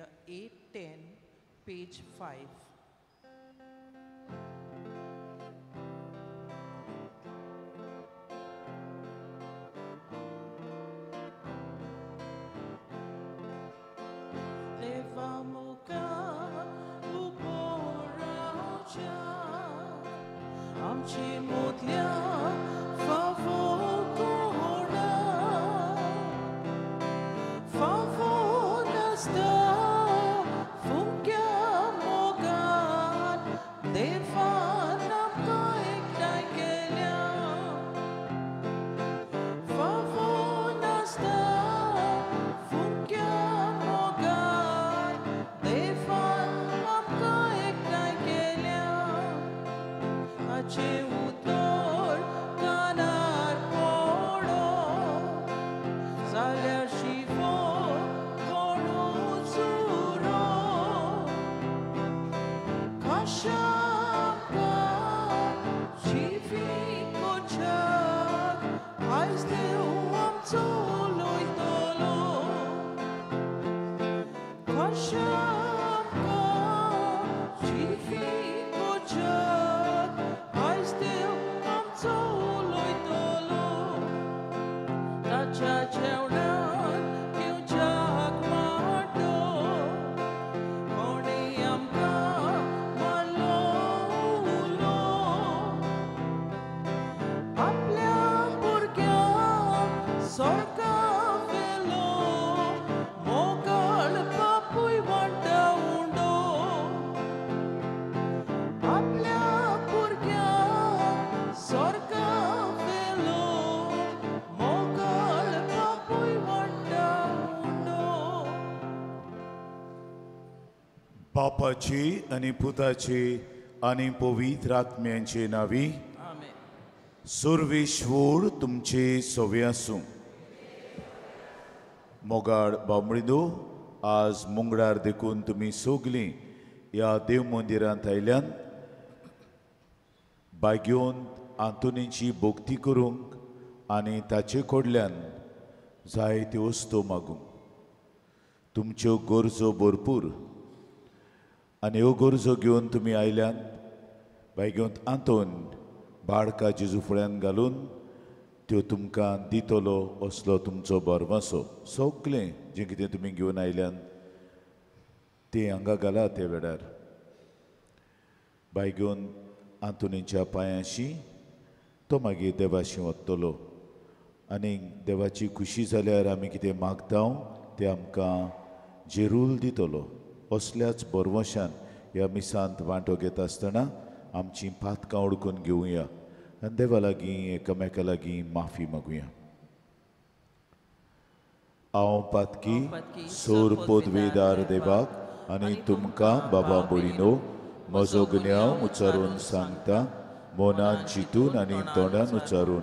area 810, page 5. Levamos आमची मोदल्या फावो कोणा फावो नासता फुंक्या मोगान देवान आमकां एकठांय केल्या फावो नासता फुंक्या मोगान देवान आमकां एकठांय केल्या हाचे उतर कानार पडो जाल्यार शिवो कोणू चुरो कशा आमकां जिवीको जग आयज देव आमचो उलयतलो कशा आमकां जिवीको जग आयज देव आमचो उलयतलो ताच्या जेवणान घेवच्याक माटो कोणें आमकां मारलो उलो आपल्या भुरग्यांक स्वर्गा व्हेलो मोगाळ बापूय वांटा उंडो आपल्या भुरग्यांक स्वर्गा व्हेलो मोगाळ बापूय वांटा उंडो बापाची आनी पुताची आनी पवित्र आत्म्यांचे नावी आमेन सर्वेश्वर तुमचे सोवे आसूं मोगाळ बामणिनो आज मुंगडार देखून तुमी सगलीं ह्या देव मंदिरांत आयल्यान बागेवन आंतोनीची भोक्ती करूंक आनी ताचे कडल्यान जायत्यो वस्तू मागूंक तुमच्यो गरजो भरपूर आनी ह्यो गरजो घेवन तुमी आयल्यान बागेवंत आंतोन बाळका जेजू फुड्यान घालून त्यो तुमकां दितलो असलो तुमचो भरवंसो सगळें जें कितें तुमी घेवन आयल्यान तें हांगा घाला त्या वेळार बायगेवन आंतोनीच्या पांयाशी तो मागीर देवाशी वतलो आनी देवाची खुशी जाल्यार आमी कितें मागता तें आमकां जेरूल दितलो असल्याच बरवशान ह्या मिसांत वांटो घेता आसतना आमचीं पातकां ओळखून घेवया आनी देवा लागीं एकामेका लागीं माफी मागुया हांव पातकी सोर पदवेदार देवाक आनी तुमकां बाबा बळिनो म्हजो गुन्यांव उच्चारून सांगता मोनान चिंतून आनी तोंडान उच्चारून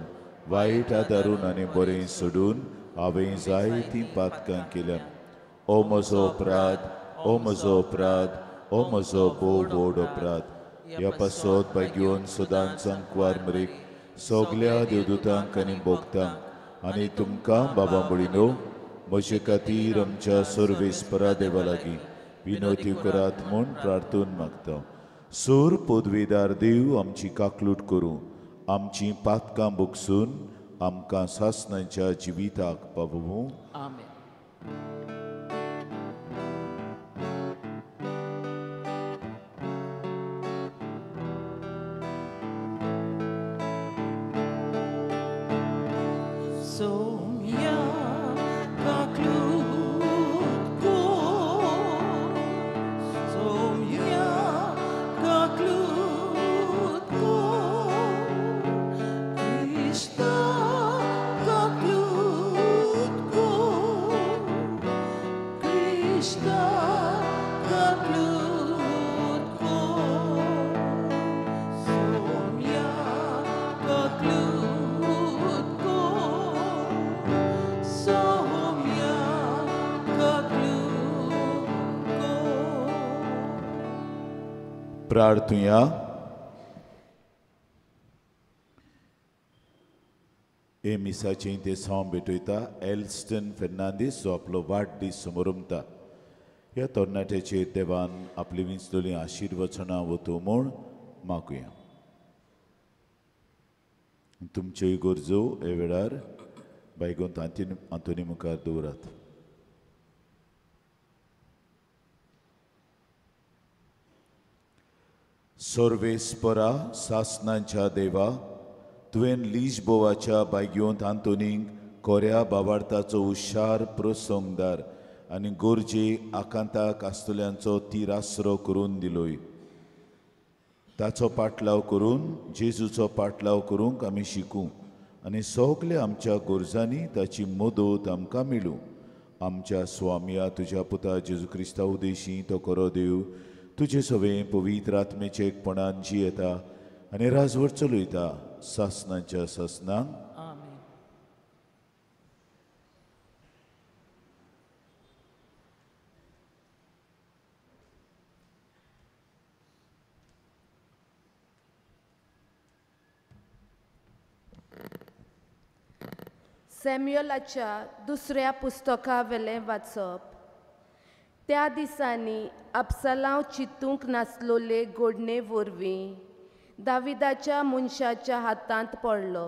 वायट आदारून आनी बरें सोडून हांवें जायतीं पातकां केल्यात ओ म्हजो अपराध ओ म्हजो अपराध ओ म्हजो भोव व्हड अपराध ह्या पासत बागेवन सदांच सांकवार मरेक सगल्या देवदूतांक आनी भोगतांक आनी तुमकां बाबा बळिनो म्हजे खातीर आमच्या सर्वेस्परा देवा लागीं विनोती करात म्हूण प्रार्थून मागता सोर पदवेदार देव आमची काकलूट करूं आमचीं पातकां भोगसून आमकां सासणांच्या जिविताक पावूं आमेन Somia kaklut ko Somia kaklut ko Krista kaklut ko Krista kaklut ko Somia kaklut ko Somia kaklut ko प्रार्थुया हे मिसाचें ते साव भेटयता एल्स्टन फेर्नांदीस जो आपलो वाडदीस समोर उमता ह्या तरणाट्याचेर देवान आपली विंचलोली आशिर्वचनां वतू म्हूण मागुया. तुमच्योय गरजो हे वेळार बायगोंत आंतोनी मुखार दवरात. सर्वेस्परा सासनांच्या देवा, तुवें लिजबोवाच्या बायग्योंत आंतोनीक कोऱ्या बाबार्थाचो हुशार प्रसंगदार आनी गोरजे आकांताक आसतल्यांचो तिरासरो करून दिलोय. ताचो पाटलाव करून जेजूचो पाटलाव करूंक आमी शिकूं आनी सगले आमच्या गोरजांनी ताची मदत आमकां मेळूं. आमच्या स्वामिया तुज्या पुता जेजू क्रिस्ता उदेशी तो खरो देव तुजे सवें पवित्र आत्मेचे एकपणान जियेता आनी राजवट चलयता सासनांच्या सासनांक. आमेन. सॅम्युएलाच्या दुसऱ्या पुस्तका वेलें वाचप. त्या दिसांनी अबसलाम चिंतूंक नासलोले घडणे वरवीं दाविदाच्या मनशाच्या हातांत पडलो.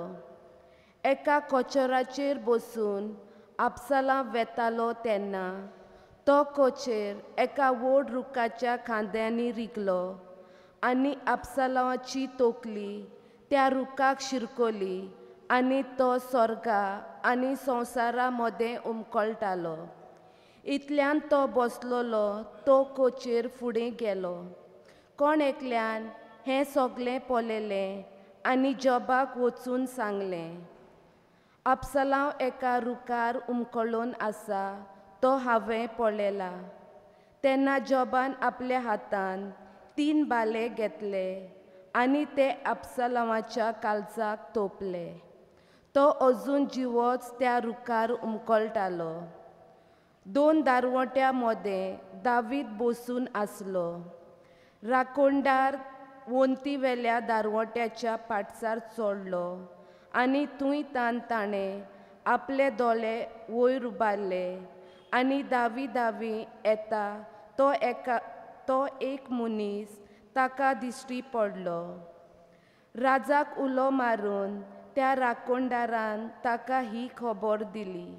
एका कोचराचेर बसून अबसलाम वेतालो तेन्ना तो कोचेर एका व्हड रुखाच्या खांद्यांनी रिगलो आनी अबसलामाची तोकली त्या रुखाक शिरकोली आनी तो स्वर्गा आनी संवसारा मदें उमकळटालो. इतल्यान तो बसलोलो तो कोचेर फुडें गेलो. कोण एकल्यान हें सगलें पळयलें आनी जॉबाक वचून सांगलें, अबसलाम एका रुखार उमकळून आसा तो हांवें पळयला. तेन्ना जॉबान आपल्या हातान 3 बाले घेतले आनी ते अबसलामाच्या काळजाक तोपले. तो अजून जिवोच त्या रुखार उमकळटालो. 2 दारवट्यां मदें दावीद बसून आसलो. राखोणदार वंती वेल्या दारवट्याच्या पाठचार चडलो आनी थंय ताणें आपले दोळे वयर उबारले आनी दावी येता तो एक मनीस ताका दिश्टी पडलो. राजाक उलो मारून त्या राखोणदारान ताका ही खबर दिली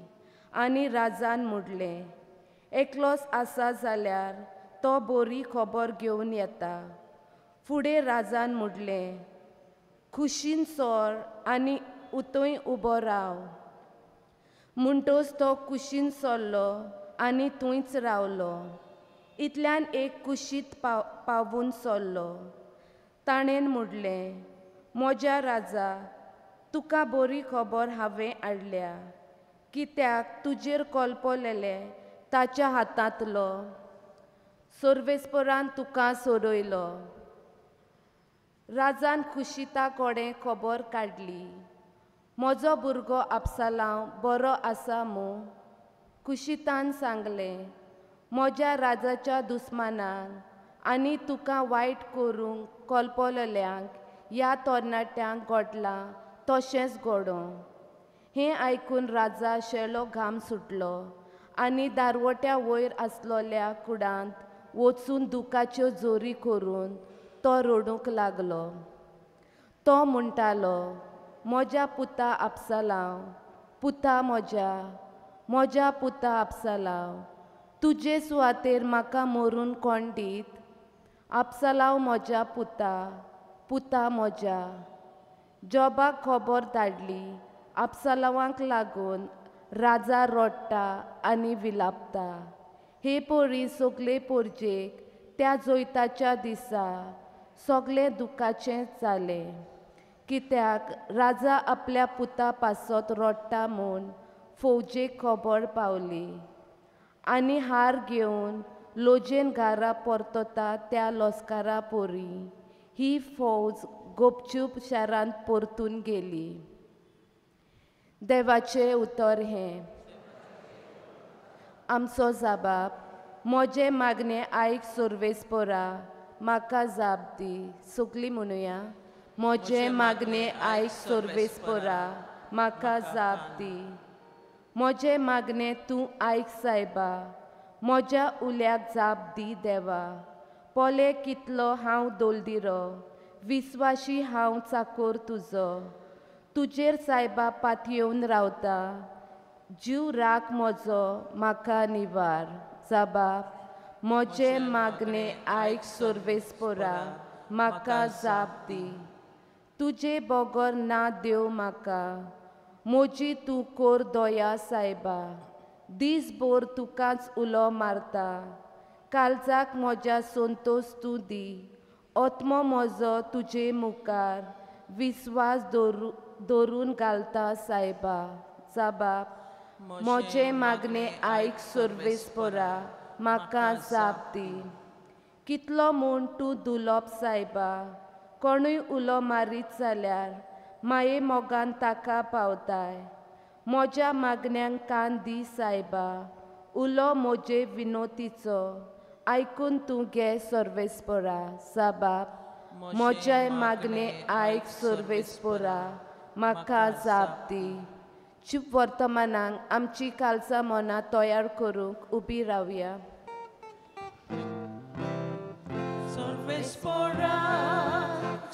आनी राजान म्हणलें, एकलोच आसा जाल्यार तो बरी खबर घेवन येता. फुडें राजान म्हणलें, खुशीन सोर आनी थंय उबो राव. म्हणटच तो कुशीन सरलो आनी थंयच रावलो. इतल्यान एक कुशींत पावून सरलो. ताणें म्हणलें, म्हज्या राजा, तुका बरी खबर हांवें हाडल्या, कित्याक तुजेर कोलपलेले ताच्या हातांतलो सर्वेस्परान तुका सोडयलो. राजान खुशिता कोडे खबर काडली. म्हजो भुरगो अबसलाम बरो आसा मूं? खुशितान सांगलें, म्हज्या राजाच्या दुस्मानांक आनी तुका वायट करूंक कोलपलेल्यांक ह्या तरणाट्यांक घडलां तशेंच घडों. हें आयकून राजा शेळो घाम सुटलो आनी दारवट्या वयर आसलोल्या कुडांत वचून दुखाच्यो जोरी करून तो रडूंक लागलो. तो म्हणटालो, म्हज्या पुता अबसलाम, पुता म्हज्या पुता अबसलाम, तुजे सुवातेर म्हाका मरून कोण दीत? अबसलाम म्हज्या पुता म्हज्या. जॉबाक खबर धाडली. अबसलामाक लागून राजा रडटा आनी विलापता. हे पळोवन सगले परजेक त्या जैताच्या दिसा सगलें दुखाचें जालें, कित्याक राजा आपल्या पुता पासत रडटा म्हूण फौजेक खबर पावली. आनी हार घेवन लोजेन घारा परतता त्या लस्करा पोरी ही फौज गुपचूप शारांत परतून गेली. देवाचें उतर हें. आमचो जाबाब, म्हजे मागणे आयक सर्वेस्परा, म्हाका जाप दी. सगलीं म्हणुया, म्हजे मागणे आयक सर्वेस्परा, म्हाका जाप दी. म्हजे मागणे तूं आयक सायबा, म्हज्या उल्याक जाप दी देवा. पोले कितलो हांव दोलदिरो, विस्वाशी हांव चाकोर तुजो. तुजेर सायबा पातयेवन रावता, जीव राख म्हजो म्हाका निवार. जाबाब, म्हजे मागणे आयक सर्वेस्परा, म्हाका जाप दी. तुजे बोगोर ना देव म्हाका, म्हजी तूं कोर दोया सायबा. दीसभर तुकाच उलो मारता, काळजाक म्हज्या संतोश तूं दी. ओत्मो म्हजो तुजे मुखार, विस्वास दवरून घालता सायबा. जाबाब, म्हजे मागणे आयक सर्वेस्परा, म्हाका जाप दी. कितलो म्हूण तूं दुलोप सायबा, कोणूय उलो मारीत जाल्यार माये मोगान ताका पावताय. म्हज्या मागण्यांक कान दी सायबा, उलो म्हजे विनोतीचो आयकून तूं घे सर्वेस्परा. जाबाब, म्हजे मागणे आयक सर्वेस्परा, म्हाका जाप दी. शुभ वर्तमानांक आमची कालचां मनां तयार करूंक उबी रावया. Sorvespora,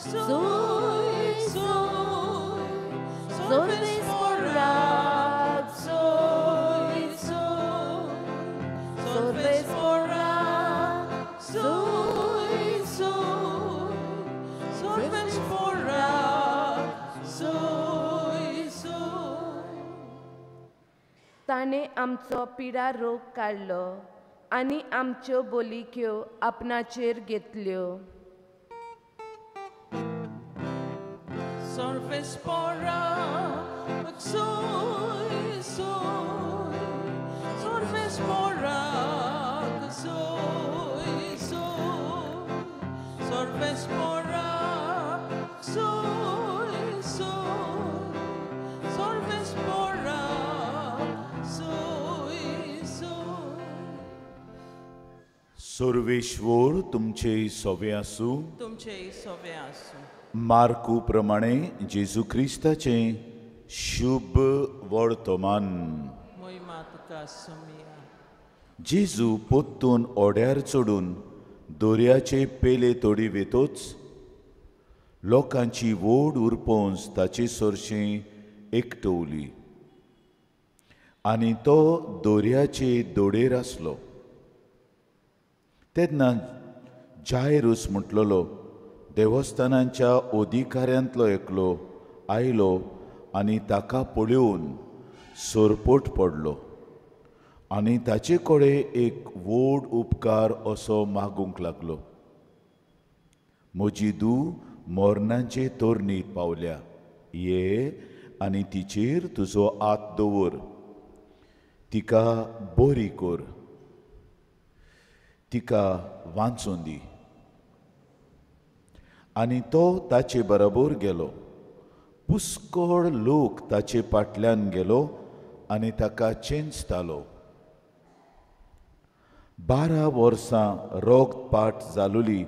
Soy, soy, Sorvespora, soy, soy, Sorvespora, soy, soy, Sorvespora, soy, soy. ताणे आमचो पिडा रोग काडलो आनी आमच्यो बोलिक्यो आपणाचेर घेतल्यो. Sorvespora, soy, soy, Sorvespora, soy, soy, Sorvespora, soy, soy, Sorvespora, soy, soy. Sarveshwar तुमचे सोबे आसूं. तुमचे सोबे आसूं. मार्कू प्रमाणे जेजू क्रिस्ताचे शुभ वर्तमान. मोहिमा तुका सुमिया. जेजू पोत्तून ओड्यार चडून दोर्याचे पेले तोडी वेतोच लोकांची वोड उरपोवंस ताचे सोरशें एकटवली आनी तो दोर्याचे दोडेर आसलो. तेन्ना जायरूस म्हटलोलो देवस्थानांच्या अधिकाऱ्यांतलो एकलो आयलो आनी ताका पळोवन सोरपोट पडलो आनी ताचे कडेन एक व्हड उपकार असो मागूंक लागलो. म्हजी धूव मोरणाचे तोरणींत पावल्या, ये आनी तिचेर तुजो हात दवर, तिका बरी कर, तिका वाचून दी. आनी तो ताचे बरोबर गेलो. पुष्कळ लोक ताचे फाटल्यान गेलो आनी ताका चेंचतालो. 12 वर्सां रोगपाट जालोली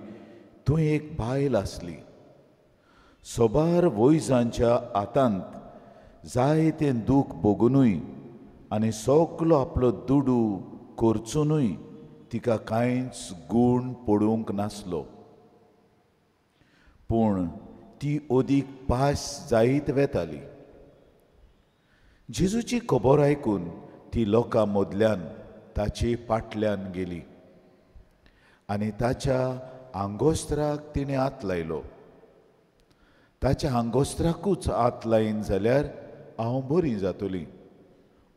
थंय एक बायल आसली. सोबार वैजांच्या हातांत जायतें दूख भोगूनय आनी सगलो आपलो दुडू करचुनूय तिका कांयच गूण पडूंक नासलो. पूण ती ओदीक पास जायत वेताली. जेजूची खबर आयकून ती लोकां मदल्यान ताचे फाटल्यान गेली आनी ताच्या आंगोस्त्राक तिणें हात लायलो. ताच्या आंगोस्त्राकूच हात लायन जाल्यार हांव बरी जातली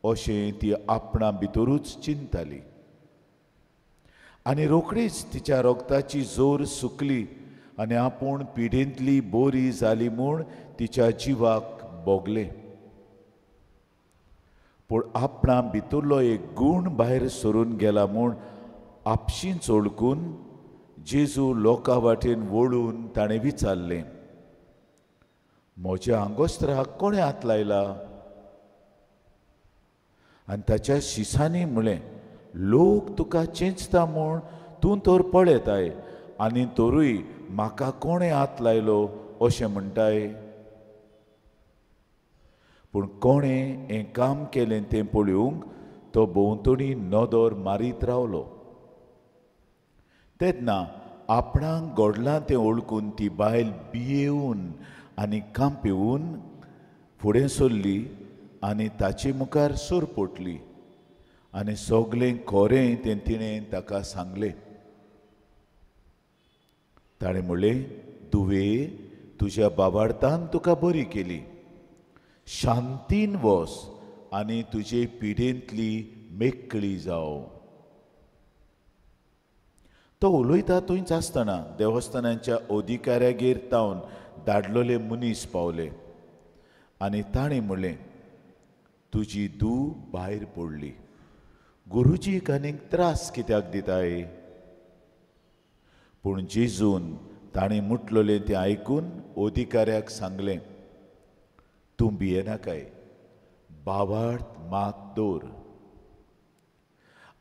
अशें ती आपणा भितरूच चिंतताली. आनी रोखडीच तिच्या रोगताची जोर सुकली आनी आपूण पिडेंतली बरी जाली म्हूण तिच्या जिवाक भोगलें. पूण आपणा भितरलो एक गूण भायर सरून गेला म्हूण आपशींच ओळखून जेजू लोकां वाटेन वळून ताणें विचारलें, म्हज्या आंगोस्त्राक कोणें हात लायला? आनी ताच्या शिसांनी म्हळें, लोक तुका चेंचता म्हूण तूं तर पळयताय आनी तोरूय म्हाका कोणें हात लायलो अशें म्हणटाय. पूण कोणें हें काम केलें तें पळोवंक तो भोंवतणी नदर मारीत रावलो. तेन्ना आपणाक गोडलां तें ओळखून ती बायल भियेवून आनी कांपिवून फुडें सरली आनी ताचे मुखार सोरपोटली आनी सगलें खरें तें तिणें ताका सांगलें. ताणें म्हणलें, तुवे तुज्या बाबार्थान तुका बरी केली. शांतीन वच आनी तुजे पिडेंतली मेकळी जावं. तो उलयता थंयच आसतना देवस्थानाच्या अधिकाऱ्यागेर तावन धाडलोले मनीस पावले आनी ताणें म्हणलें, तुजी धूव भायर पडली. गुरुजीक आनीक त्रास कित्याक दिताय? पूण जेजून ताणें मुटलोलें तें आयकून अधिकाऱ्याक सांगलें, तूं भियेनाकाय, बाबार्थ मात दवर.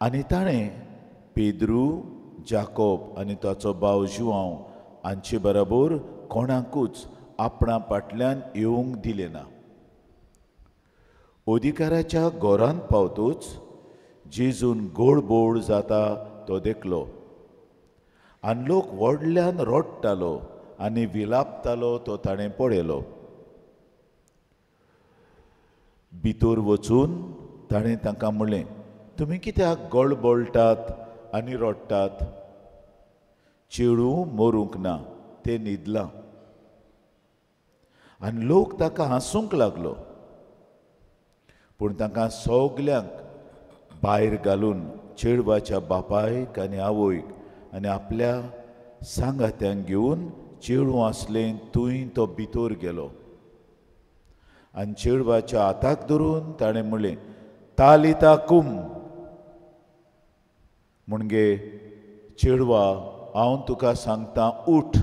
आनी ताणें पेद्रू, जाकोब आनी ताचो भाव जुआंव हांचे बरोबर कोणाकूच आपणा फाटल्यान येवंक दिलें ना. अधिकाऱ्याच्या घरांत पावतूच जेजून गोडबोड जाता तो देखलो आनी लोक व्हडल्यान रडटालो आनी विलापतालो तो ताणें पळयलो. भितर वचून ताणें तांकां म्हणलें, तुमी कित्याक गळबळटात आनी रडटात? चेडूं मरूंक ना, तें न्हिदलां. आनी लोक ताका हांसूंक लागलो. पूण तांकां सगल्यांक भायर घालून चेडवाच्या बापायक आनी आवयक आनी आपल्या सांगात्यांक घेवन चेडूं आसलें थंय तो भितर गेलो. आनी चेडवाच्या हाताक धरून ताणें म्हणलें, तालिता कुम. म्हणजे चेडवा, हांव तुका सांगतां, उठ.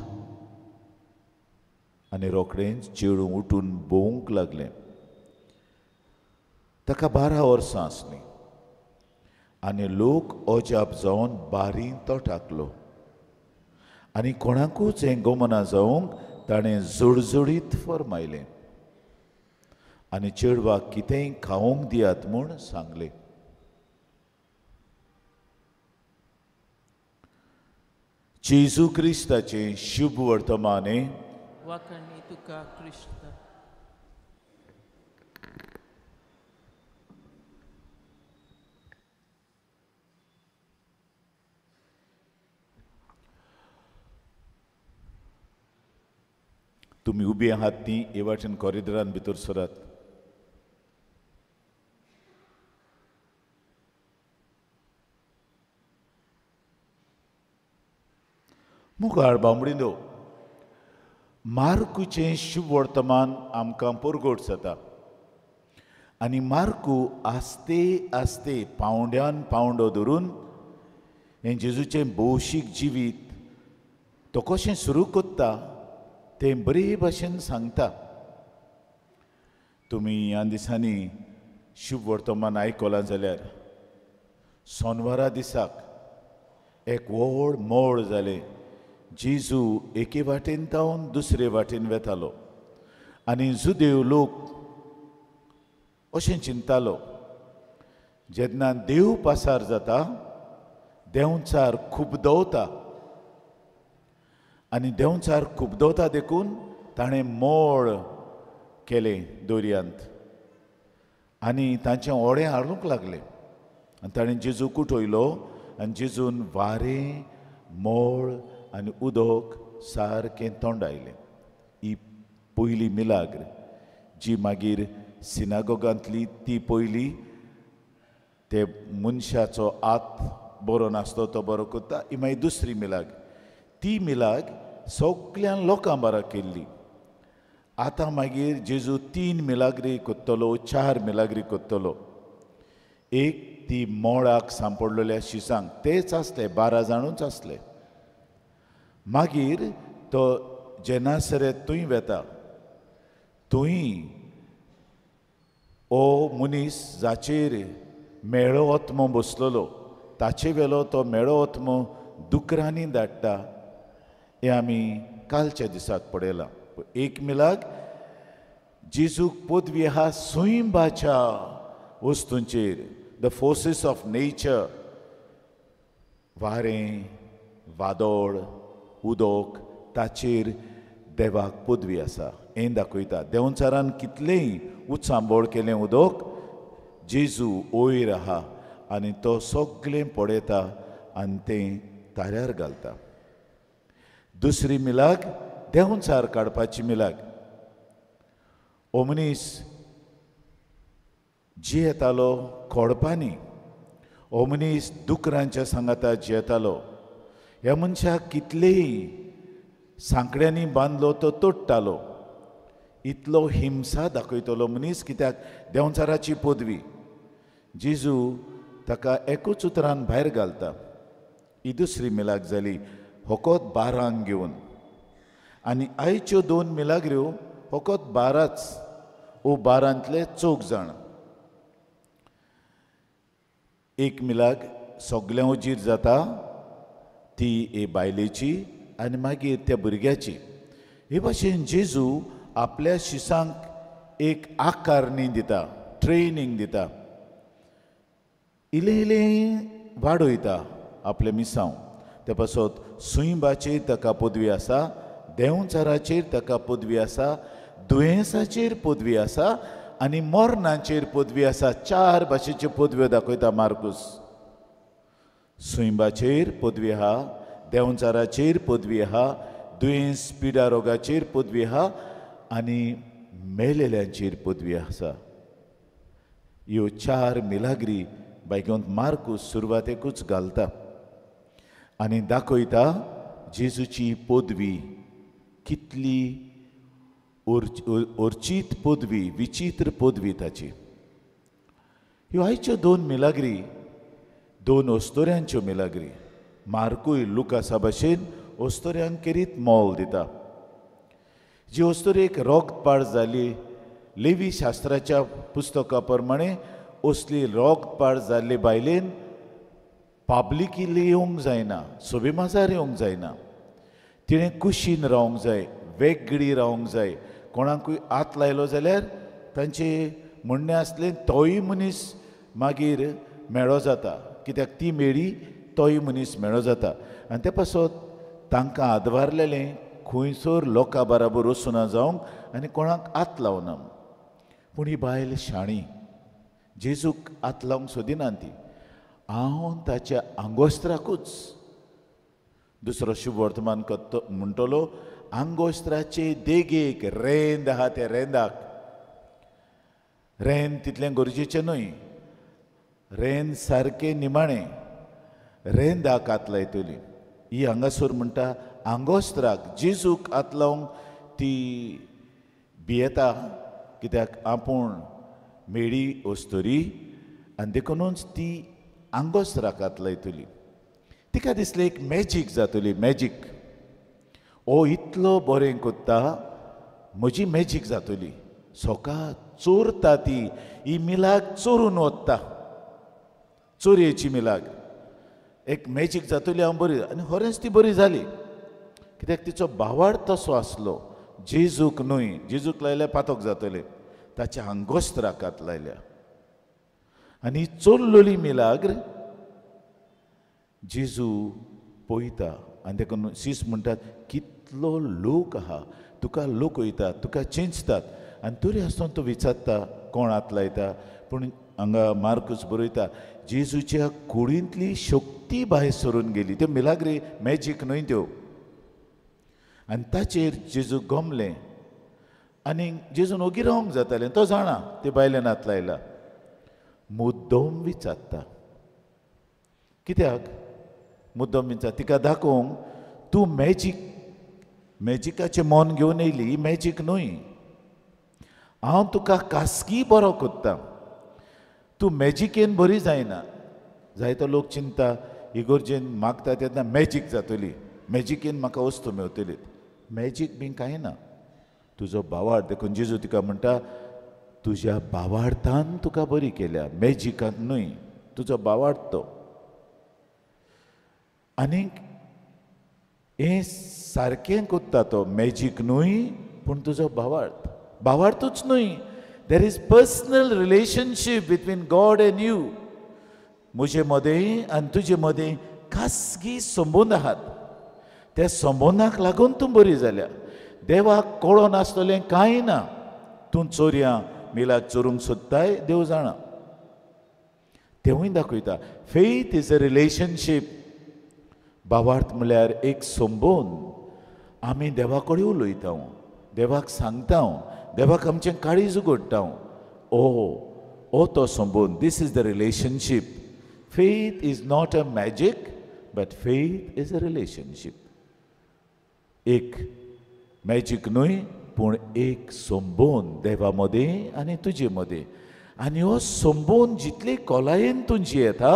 आनी रोखडेंच चेडूं उठून भोंवूंक लागलें. ताका 12 वर्सां आसलीं आनी लोक अजाप जावन बारीन तो टाकलो. आनी कोणाकूच हें गमना जावंक ताणें जोडजोडीत फरमायलें आनी चेडवाक कितेंय खावंक दियात म्हूण सांगलें. जेजू क्रिस्ताचें शुभ वर्तमान हे वाकणी तुका क्रिस्त. तुमी उबी आहात ती हे वाटेन कॉरिडरान भितर सरात. मुखार बांबडिंदो, मार्कूचें शुभ वर्तमान आमकां परगट जाता आनी मार्कू आस्ते आस्ते पावंड्यान पावंडो धरून हें जेजूचें भौशीक जिवीत तो कशें सुरू कोत्ता तें बरे भाशेन सांगता. तुमी ह्या दिसांनी शुभ वर्तमान आयकलां जाल्यार सोनवारा दिसाक एक व्हड मोड जालें. जेजू एके वाटेन तावन दुसरे वाटेन वेतालो आनी जुदेव लोक अशें चिंतालो, जेन्ना देव पासार जाता देंवचार खुबदवता आनी देंवचार खुबदवता देखून ताणें मोड केलें दोर्यांत आनी तांचें ओडें हाडूंक लागलें. आनी ताणें जेजूक उठयलो आनी जेजून वारें मोड आनी उदक सारकें तोंडायलें. ही पयली मिलाग्र जी मागीर सिनागोगांतली ती पयली ते मनशाचो आत बरो नासतो तो बरो कोत्ता. ही मागीर दुसरी मिलाग. ती मिलाग सगळ्यां लोकां बारा केल्ली. आतां मागीर जेजू 3 मिलाग्री कोत्तलो, 4 मिलाग्री कोत्तलो. एक ती मोळाक सांपडलेल्या शिसांक तेच आसले, 12 जाणूच आसले. मागीर तो जेनासरेत थंय वेता, थंय ओ मनीस जाचेर मेळो ओत्मो बसलेलो ताचे वेलो तो मेळो ओत्मो दुकरांनी धाडटा. हें आमी कालच्या दिसाक पळयलां. एक मिलाग जेजूक पदवी आहा सुंबाच्या वस्तूंचेर द फोर्सीस ऑफ नेचर, वारें, वादळ, उदक, ताचेर देवाक पदवी आसा हें दाखयता. देंवचारान कितलेंय उत्सांबोळ केलें उदक, जेजू वयर आहा आनी तो सगळें पळयता आनी तें ताऱ्यार घालता. दुसरी मिलाग देंवचार काडपाची मिलाग. हो मनीस जियेतालो खोडपांनी, हो मनीस दुकरांच्या सांगाता जियेतालो. ह्या मनशाक कितलेय सांकड्यांनी बांदलो तो तोडटालो. इतलो हिंसा दाखयतलो मनीस, कित्याक देंवचाराची पदवी. जेजू ताका एकूच उतरान भायर घालता. ही दुसरी मिलाग जाली फकत 12 घेवन. आनी आयच्यो 2 मिलाग्र्यो फकत 12च, ओ 12तले 4 जाण. एक मिलाग सगळ्यां उजीर जाता, ती हे बायलेची आनी मागीर त्या भुरग्याची. हे भाशेन जेजू आपल्या शिसांक एक आकारणी दिता, ट्रेनिंग दिता. इल्लें इल्लें वाडयता आपल्या मिसांव. ते पासत सुयबाचेर ताका पदवी आसा, देंवचाराचेर ताका पदवी आसा, दुयेंसाचेर पदवी आसा आनी मरणाचेर पदवी आसा. 4 भाशेच्यो पदव्यो दाखयता मार्कुस. सुयबाचेर पदवी आहा, देंवचाराचेर पदवी आहा, दुयेंस पिडा रोगाचेर पदवी आहा आनी मेलेल्यांचेर पदवी आसा. ह्यो 4 मिलाग्री बायकोंत मार्कुस सुरवातेकूच घालता आनी दाखयता जेजूची पदवी कितली ओर्चीत पदवी, विचित्र पदवी ताची. ह्यो आयच्यो 2 मिलाग्री 2 ओस्तोऱ्यांच्यो मिलाग्री. मार्कूय लुकासा भाशेन ओस्तोऱ्यांक केरीत मोल दिता. जी ओस्तोरेक रोगपाड जाली, लेवी शास्त्राच्या पुस्तका प्रमाणे असली रोगपाड जाल्ले बायलेन पाब्लिकिली येवंक जायना, सोबे माजार येवंक जायना. तिणें कुशीन रावंक जाय, वेगळी रावंक जाय. कोणाकूय हात लायलो जाल्यार तांचे म्हणणें आसलें तोय मनीस मागीर मेळो जाता, कित्याक ती मेळी तोय मनीस मेळो जाता. आनी ते पासत तांकां आदवारलेलें खंयसर लोकां बराबर वचूना जावंक आनी कोणाक हात लावना. पूण ही बायल शाणी, जेजूक हात लावंक सोदिना ती. हांव ताच्या आंगोस्त्राकूच, दुसरो शुभ वर्तमान म्हणटलो, आंगोस्त्राचे देगेक रेंद आहा त्या रेंदाक. रेंद तितलें गरजेचें न्हय, रेंद सारकें निमाणें, रेंदाक हात लायतली. ही हांगासर म्हणटा आंगोस्त्राक. जेजूक हात लावंक ती भियेता, कित्याक आपूण मेळी वस्तोरी आनी देखूनच ती आंगोस्त्राक हात लायतली. तिका दिसलें एक मॅजीक जातली, मॅजीक. ओ इतलो बरें कोत्ता, म्हजी मॅजीक जातली. सोका चोरता ती, ही मिलाग चोरून वता, चोरयेची मिलाग. एक मॅजीक जातली हांव बरी. आनी खरेंच ती बरी जाली, कित्याक तिचो भावार्थ तसो आसलो. जेजूक न्हय, जेजूक लायल्यार पातोक जातले, ताच्या आंगोस्त्राक हात लायल्या. आनी चोरलोली मिलाग्र जेजू पळयता आनी देखून सीस म्हणटात कितलो लोक आहा, तुका लोक वयतात, तुका चिंचतात आनी तरी आसतना तूं विचारता कोण हात लायता. पूण हांगा मार्कूस बरयता जेजूच्या कुडींतली शक्ती भायर सरून गेली. त्यो मिलाग्री मॅजीक न्हय त्यो. आनी ताचेर जेजू गमलें आनी जेजून ओगी रावंक जातालें. तो जाणा ते बायलेन हात लायला. मुद्दम विचारता. कित्याक मुद्दम विचार? तिका दाखोवंक तूं मॅजिकाचें मन घेवन येयली. ही मॅजीक न्हय. हांव तुका खासगी बरो कोत्ता. तूं मॅजिकेन बरी जायना. जायतो लोक चिंता इगोर्जेन मागता तेन्ना मॅजीक जातली, मॅजिकेन म्हाका वस्तू मेवतली. मॅजीक बी कांय ना. तुजो भावार्थ देखून जेजू तिका म्हणटा तुज्या भावार्थान तुका बरी केल्या, मॅजिकान न्हय. तुजो भावार्थ तो. आनीक हें सारकें कोत्ता तो. मॅजीक न्हय पूण तुजो भावार्थ. भावार्थूच न्हय, there is personal relationship between God end you. म्हजे मदें आनी तुजे मदें खासगी संबंद आहात. त्या संबंदाक लागून तूं बरी जाल्या. देवाक कळो नासतलें कांय ना. तूं चोरयां मिलाक चोरूंक सोदताय देव जाणा. तेवूय दाखयता फेथ इज अ रिलेशनशीप. भावार्थ म्हळ्यार एक संबंद. आमी देवा कडेन उलयता, देवाक सांगता, देवाक आमचें काळीज उगडटा. ओ तो संबंद. This is the relationship. Faith is not a magic but faith is a relationship. एक मॅजीक न्हय पूण एक संबंद देवा मदें आनी तुजे मदें. आनी हो संबंद जितले खोलायेन तूं जियेता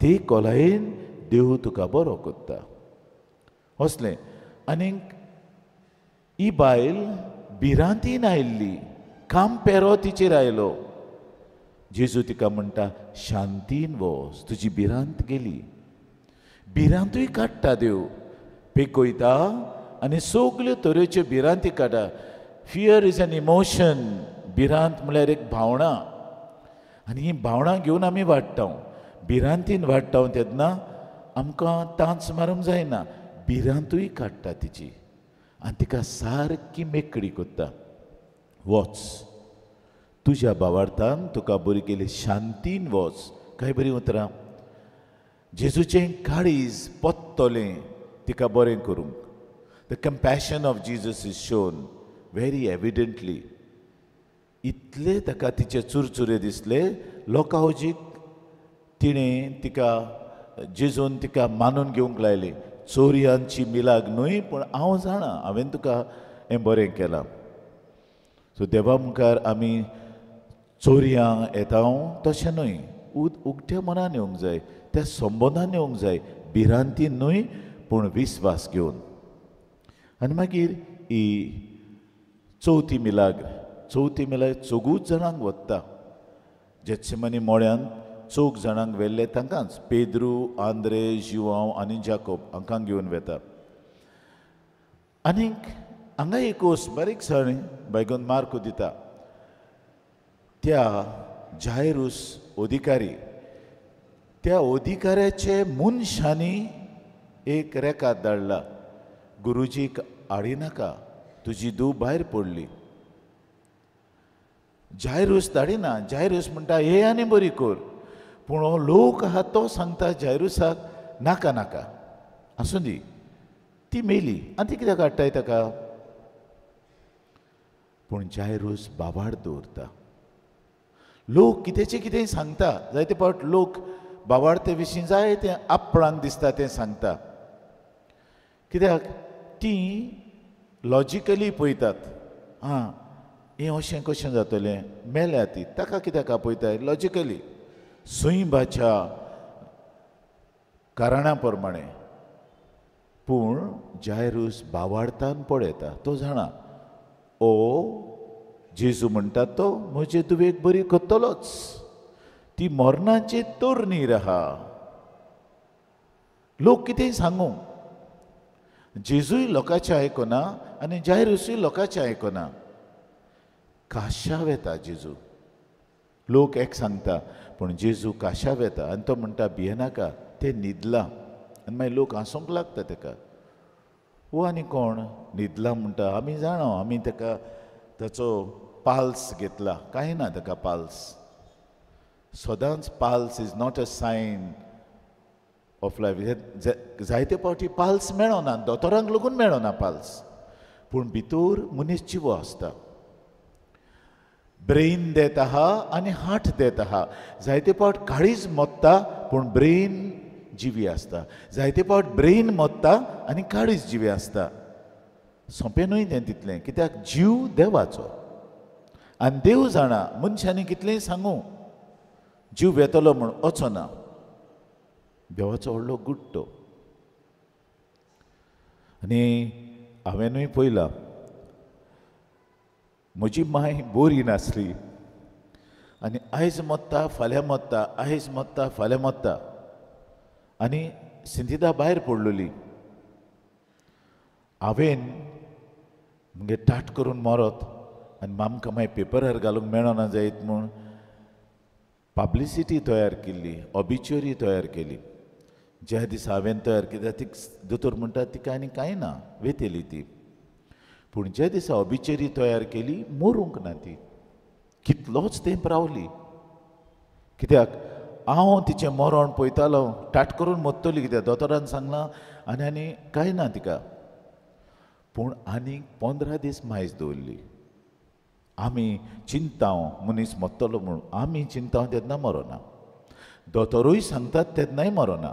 ते खोलायेन देव तुका बरो करता. असलें. आनीक ही बायल भिरांतीन आयिल्ली, काम पेरो तिचेर आयलो. जेजू तिका म्हणटा शांतीन वच, तुजी भिरांत गेली. भिरांतूय काडटा देव. पेकयता आनी सगल्यो तरेच्यो भिरांती काडटा. Fear is an emotion. भिरांत म्हळ्यार एक भावना. आनी ही भावना घेवन आमी वाडटा. भिरांतीन वाडटा तेन्ना आमकां तांच मारूंक जायना. भिरांतूय काडटा तिची आनी तिका सारकी मेकळी करता. वच तुज्या भावार्थान तुका बरी केली. शांतीन वच. काय बरी उतरां. जेजूचें काळीज पत्तोलें तिका बरें करूंक. The compassion of Jesus is shown very evidently. इतले ताका तिचे चुरचुरे दिसले. लोकांवजीक तिणें तिका जेजून तिका मानून घेवंक लायली. चोरयांची मिलाग न्हय पूण हांव जाणा हांवें तुका हें बरें केलां. सो देवा मुखार आमी चोरयां येता तशें न्हय. उगट्या मनान येवंक जाय. त्या संबंदान येवंक जाय. भिरांतीन न्हय पूण विस्वास घेवन. आनी मागीर ही चवथी मिलाग चोगूच जाणांक वत्ता. जेत्सेमानी मोळ्यान 4 जाणांक व्हेल्ले तांकांच. पेद्रू, आंद्रे, जिवांव आनी जाकोब हांकां घेवन वेता. आनीक हांगा एक वस्त बारीकसाण बायगून मार्क दिता. त्या जायरूस अधिकारी, त्या अधिकाऱ्याचे मनशांनी एक रेखाद धाडला. गुरुजीक हाडिनाका, तुजी धूव भायर पडली. जायरूस धाडिना. जायरूस म्हणटा हे आनी बरी कर. पूण हो लोक आहा तो सांगता जायरूसाक नाका नाका आसूं दी, ती मेली आनी ती कित्याक हाडटाय ताका. पूण जायरूस बाबाड दवरता. लोक कितेंचे कितेंय सांगता. जायते फावट लोक बाबाडते विशीं जाय तें आपणाक दिसता तें सांगता. कित्याक ती लॉजिकली पळयतात. हें अशें कशें जातलें, मेल्या ती, ताका कित्याक आपयताय लॉजिकली. सुईबाच्या कारणा प्रमाणें. पूण जायरूस बावार्थान पळयता. तो जाणा जेजू म्हणटा तो म्हजे धुवेक बरी करतलोच. ती मरणाची तोरणीर आहा. लोक कितेंय सांगू. जेजूय लोकांचें आयकना आनी जायरूसय लोकांचें आयकना. काश्याव येता जेजू. लोक एक सांगता पूण जेजू काश्याव येता आनी तो म्हणटा भियेनाका तें न्हिदलां. आनी मागीर लोक हांसूंक लागता ताका. वो आनी कोण न्हिदलां म्हणटा. आमी जाणो आमी ताका ताचो पाल्स घेतला. कांय ना ताका पाल्स. सदांच पाल्स is not a sign of life. जायते फावटी पाल्स मेळना. दोतोरांक लागून मेळना पाल्स. पूण भितर मनीस जिवो आसता. ब्रेन देत आहा आनी हार्ट देत आहा. जायते फावट काळीज मोडटा पूण ब्रेन जिवी आसता. जायते फावट ब्रेन मोडटा आनी काळीज जिवी आसता. सोंपें न्हय तें तितलें. कित्याक जीव देवाचो आनी देव जाणा. मनशांनी कितलेंय सांगू जीव येतलो म्हूण वचना. देवाचो व्हडलो गुट्टो. आनी हांवेनूय पळयलां. म्हजी माय बरी नासली आनी आयज मोडटा फाल्यां मोडटा, आयज मोडटा फाल्यां मोडटा. आनी सिंथिदा भायर पडलेली. हांवें मुगे टाट करून मरत आनी आमकां मागीर पेपरार घालूंक मेळना जायत म्हूण पब्लिसिटी तयार केल्ली, ऑबिच्युरी तयार केली. ज्या दिसा हांवें तयार केली ती दोतोर म्हणटा ती आनी कांय ना, वेतेली ती. पूण ज्या दिसा ऑबिच्युरी तयार केली मरूंक ना ती, कितलोच तेंप रावली. कित्याक हांव तिचें मरण पळयतालो, टाट करून मरतली कित्याक दोतोरान सांगलां आनी कांय ना तिका. पूण आनीक 15 दीस मायज दवरली. आमी चिंताव मनीस मरतलो म्हणून आमी चिंताव तेन्ना मरोना, दोतोरूय सांगतात तेन्नाय मरोना,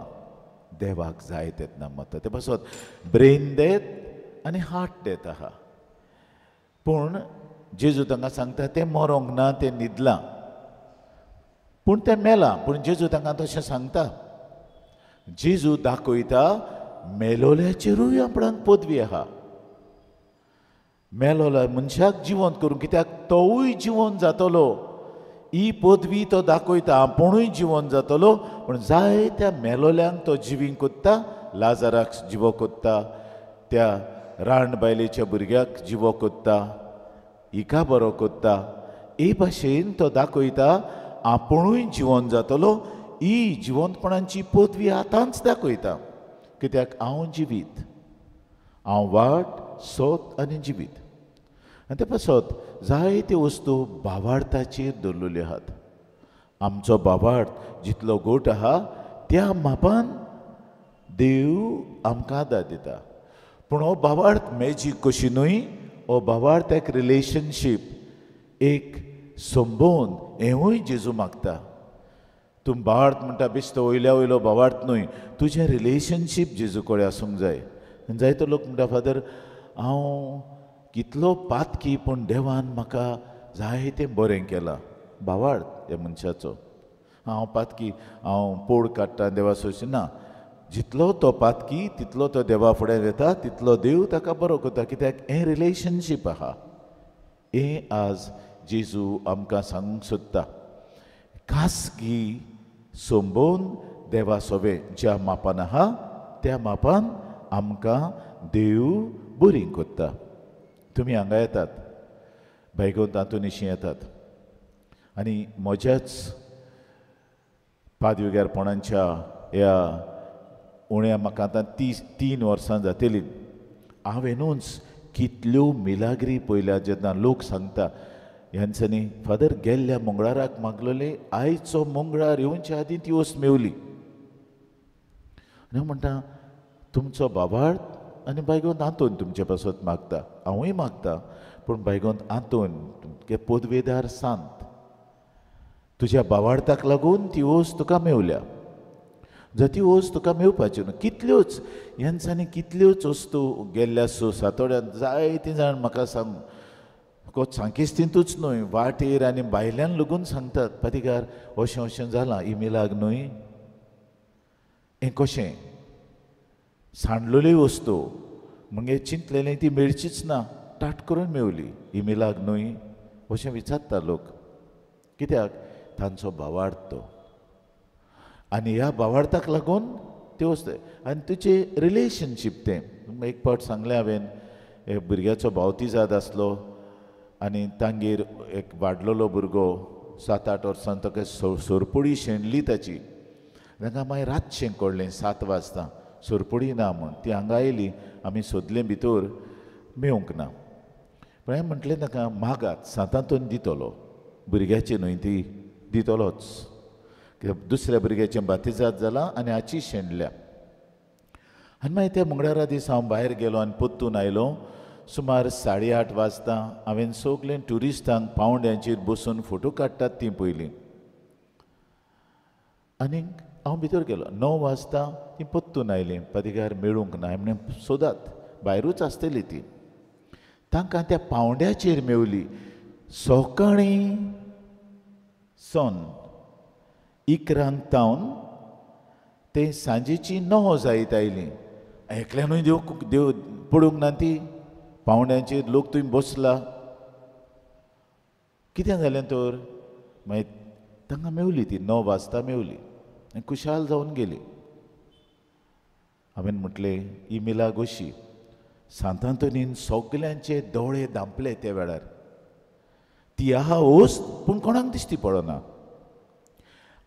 देवाक जाय तेन्ना मरता. ते पासत ब्रेन डेथ आनी हार्ट डेथ आहा. पूण जेजू तांकां सांगता तें मरोंक ना, तें न्हिदलां. पूण तें मेलां. पूण जेजू तांकां तशें सांगता. जेजू दाखयता मेलोल्याचेरूय आपणाक पदवी आहा. मेलोल्या मनशाक जिवंत करूं, कित्याक तोवूय जिवंत जातलो. ही पदवी तो दाखयता, आपुणूय जिवंत जातलो. पूण जाय त्या मेलोल्यांक तो जिवींक कोत्ता. लाजाराक जिवो कोत्ता, त्या राणबायलेच्या भुरग्याक जिवो कोत्ता, हिका बरो कोत्ता. हे भाशेन तो दाखयता आपुणूय जिवंत जातलो. ही जिवंतपणाची पदवी आतांच दाखयता. कित्याक हांव जिवीत, हांव वाट, सोत आनी जिवीत. आनी ते पासत जायत्यो वस्तू भावार्थाचेर दवरलेल्यो आहात. आमचो भावार्थ जितलो गोट आहा त्या मापान देव आमकां दाद दिता. पूण हो भावार्थ मॅजीक कशी न्हय, हो भावार्थ एक रिलेशनशीप, एक संबोवन हेवूय जेजू मागता. तूं भावार्थ म्हणटा बेश्टो वयल्या वयलो भावार्थ न्हय, तुजें रिलेशनशीप जेजू कडेन आसूंक जाय. जायतो लोक म्हणटा फादर हांव कितलो पातकी पूण देवान म्हाका जायतें बरें केलां. भावार्थ ह्या मनशाचो. हांव पातकी, हांव पोड काडटा देवा सोयशी ना. जितलो तो पातकी तितलो तो देवा फुडें येता, तितलो देव ताका बरो करता. कित्याक हें रिलेशनशीप आहा. हें आज जेजू आमकां सांगूंक सोदता. खासगी संबोवन देवा सोबे ज्या मापान आहा त्या मापान आमकां देव बरी कोत्ता. तुमी हांगा येतात, बैगोन तातूंत येतात आनी म्हज्याच पादवेगारपणाच्या ह्या उण्या म्हाका आतां 3 वर्सां जातलीं. हांवेनूच कितल्यो मिलाग्री पयल्या. जेन्ना लोक सांगता ह्यांच्यांनी फादर गेल्ल्या मंगळाराक मागलोले, आयचो मंगळार येवच्या आदीं ती वस्त मेवली. हांव म्हणटा तुमचो भावार्थ आनी बायगोंत आंतून तुमचे पासत मागता. हांवूय मागता, पूण बायगोंत आंतून तुमगे पदवेदार सांत तुज्या भावार्थाक लागून ती वस्त तुका मेवल्या. जर ती वस्त तुका मेवपाची न्हू. कितल्योच ह्यांच्यांनी कितल्योच वस्तू गेल्ल्या सातोड्यान जायतीं जाण म्हाका सांग सांकिस्तींतूच न्हय, वाटेर आनी भायल्यान लागून सांगतात पातिकार अशें अशें जालां इमेलाक न्हय. हें कशें सांडलेल्यो वस्तू मगे चिंतलेलें ती मेळचीच ना, टाट करून मेवली इमेलाक न्हय अशें विचारता लोक. कित्याक तांचो भावार्थ तो. आनी ह्या भावार्थाक लागून त्यो वस्तू आनी तुजें रिलेशनशीप तें. एक फावट सांगलें हांवें, एक भुरग्याचो बावतिजाद आसलो आनी तांगेर एक वाडलोलो भुरगो 7-8 वर्सां ताका सोरपुडी शेणली ताची. तांकां मागीर रातचें कळ्ळें 7 वाजता सोरपुडी ना म्हूण. ती हांगा आयली, आमी सोदलें भितर मेळूंक ना. पूण हांवें म्हटलें ताका मागात 7 दितलो, भुरग्याची न्हय ती दितलोच. कित्याक दुसऱ्या भुरग्याचें बातिजाद जालां आनी हाची शेणल्या. आनी मागीर त्या मंगळारा दीस हांव भायर गेलो आनी परतून आयलो. सुमार 8:30 वाजता हांवें सगलें ट्युरिस्टांक पावंड्यांचेर बसून फोटो काडटात तीं पयलीं. आनीक हांव भितर गेलो. 9 वाजता तीं परतून आयलीं. पातिकार मेळूंक ना. हांवें सोदात, भायरूच आसतलीं तीं. तांकां त्या पावंड्याचेर मेवली. सकाळीं सोन 11 तावन ते सांजेची 9 जायत आयलीं. एकल्यानूय देव पडूंक ना ती पावंड्यांचेर. लोक थंय बसला. कितें जालें तर मागीर तांकां मेवली ती 9 वाजता मेवली आनी खुशाल जावन गेली. हांवें म्हटलें ही मिलाग अशी. सांतांतोनीन सगल्यांचे दोळे धांपले त्या वेळार. ती आहा वस्त पूण कोणाक दिश्टी पडना.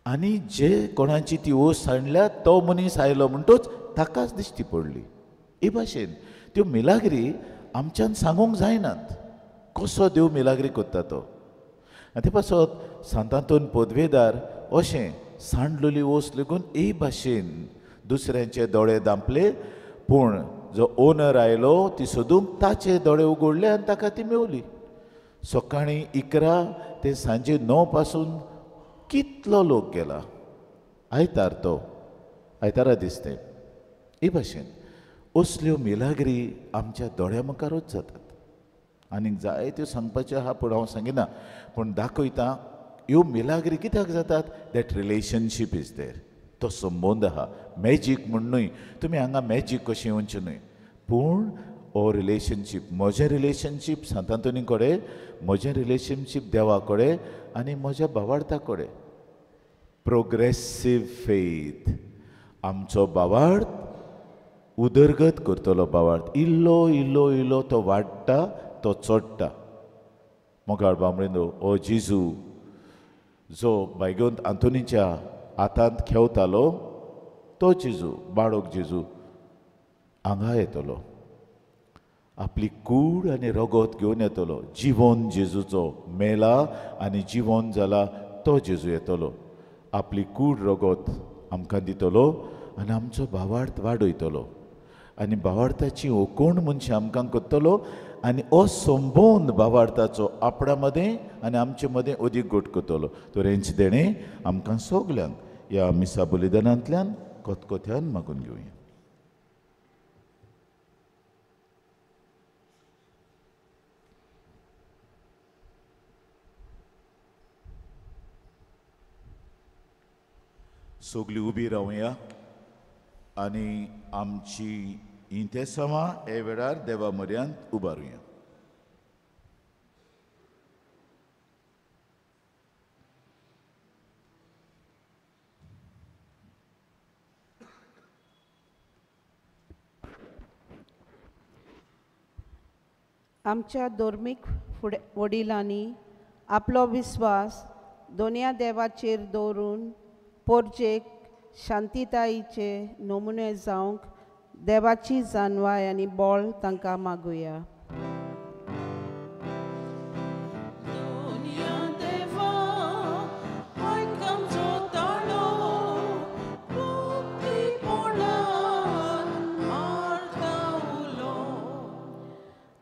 आनी जे कोणाची ती ओस सांडल्या तो मनीस आयलो म्हणटूच ताकाच दिश्टी पडली. हे भाशेन त्यो मिलाग्री आमच्यान सांगूंक जायनात कसो देव मिलाग्री कोत्ता तो. आनी ते पासत सांत आंतोन पोद्वेदार अशें सांडलेली ओस लेगून हे भाशेन दुसऱ्यांचे दोळे धांपले, पूण जो ओनर आयलो ती सोदूंक ताचे दोळे उगडले आनी ताका ती मेवली. सकाळीं 11 ते सांजे 9 पासून कितलो लोक गेला. आयतार तो आयतारा दिसते. हे भाशेन असल्यो मिलाग्री आमच्या दोळ्या मुखारूच जातात. आनीक जाय त्यो सांगपाच्यो आहा पूण हांव सांगिना, पूण दाखयता ह्यो मिलाग्री कित्याक जातात. That relationship is there. तो संबंद आहा. मॅजीक म्हण न्हय, तुमी हांगा मॅजीक कशें येवचें न्हय, पूण हो रिलेशनशीप, म्हजें रिलेशनशीप सांत आंतोनी कडेन, म्हजें रिलेशनशीप देवा कडेन आनी म्हज्या भावार्था कडेन. Progressive faith. आमचो भावार्थ उदरगत करतलो भावार्थ. इल्लो इल्लो इल्लो तो वाडटा, तो चडटा. मोगाळ बामणेनो हो जेजू जो बायगोंत आंतोनीच्या हातांत खेवतालो तो जेजू, बाळोक जेजू हांगा येतलो. आपली कूड आनी रगत घेवन येतलो. जिवोन जेजूचो मेला आनी जिवोन जाला तो जेजू येतलो. आपली कूड रगत आमकां दितलो आनी आमचो भावार्थ वाडयतलो आनी भावार्थाची ओकोण मनशां आमकां करतलो आनी हो संबंद भावार्थाचो आपणा मदें आनी आमचे मदें अदीक घट करतलो. तो रेंच देणे आमकां सगल्यांक ह्या मिसा बलिदानांतल्यान कोतकोत्यान मागून घेवया. सगलीं उबी रावया आनी आमची इंतेसांवां हे वेळार देवा म्हऱ्यांत उबारुया. आमच्या धर्मीक वडिलांनी आपलो विस्वास दोनया देवाचेर दवरून पोरजेक शांतीतायेचे नमुने जावंक देवाची जानवाय आनी बोळ तांकां मागुया.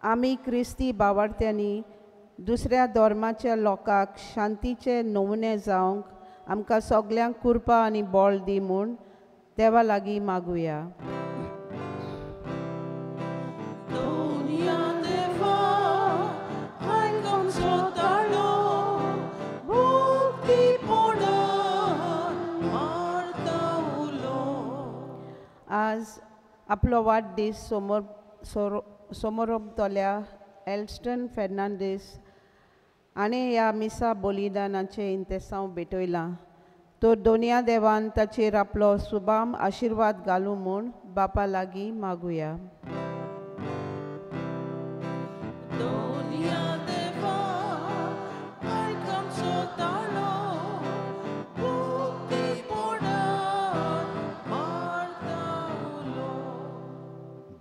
आमी क्रिस्ती भावार्थ्यांनी दुसऱ्या धर्माच्या लोकांक शांतीचे नमुने जावंक आमकां सगल्यांक कृपा आनी बोळ दी म्हूण देवा लागीं मागुया. आज आपलो वाडदीस सोमोरतल्या एल्स्टन फेर्नांडीस आनी ह्या मिसा बलिदानाचे इंतेसांव भेटयलां. तो दोनया देवान ताचेर आपलो सुभाम आशिर्वाद घालूं म्हूण बापा लागीं मागुया.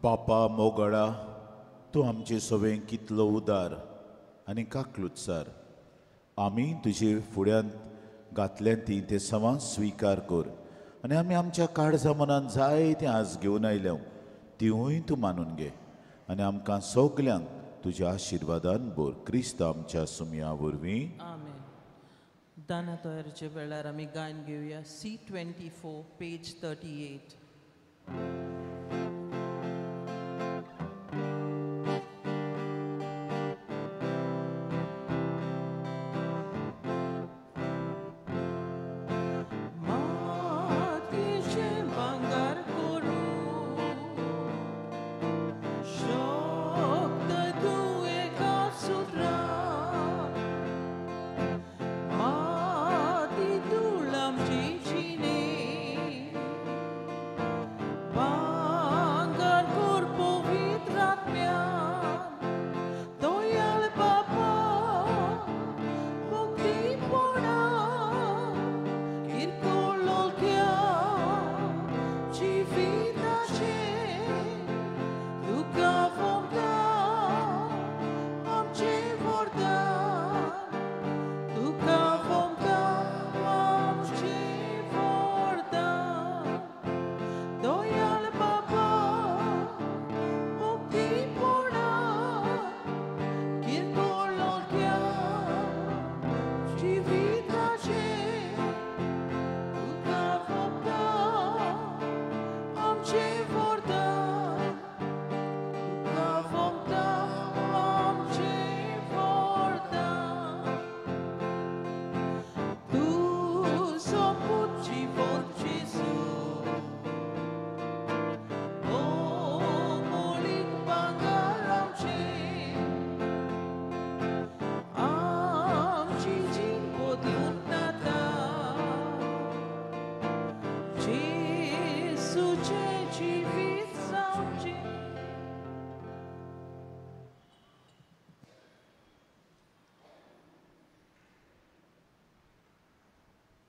बापा मोगळा, तूं आमचे सवें कितलो उदार आनी काकलुत्सार. आमी तुजे फुड्यांत घातल्यान ती इंतेसांवां स्विकार कर आनी आमी आमच्या काळजा मनान जायते आज घेवन आयल्या तिवूय तूं मानून घे आनी आमकां सगल्यांक तुज्या आशिर्वादान भर. क्रिस्त आमच्या सुमया वरवीं. आमेन. दाना तयारीचे वेळार आमी गायन घेवया. C24 page 38.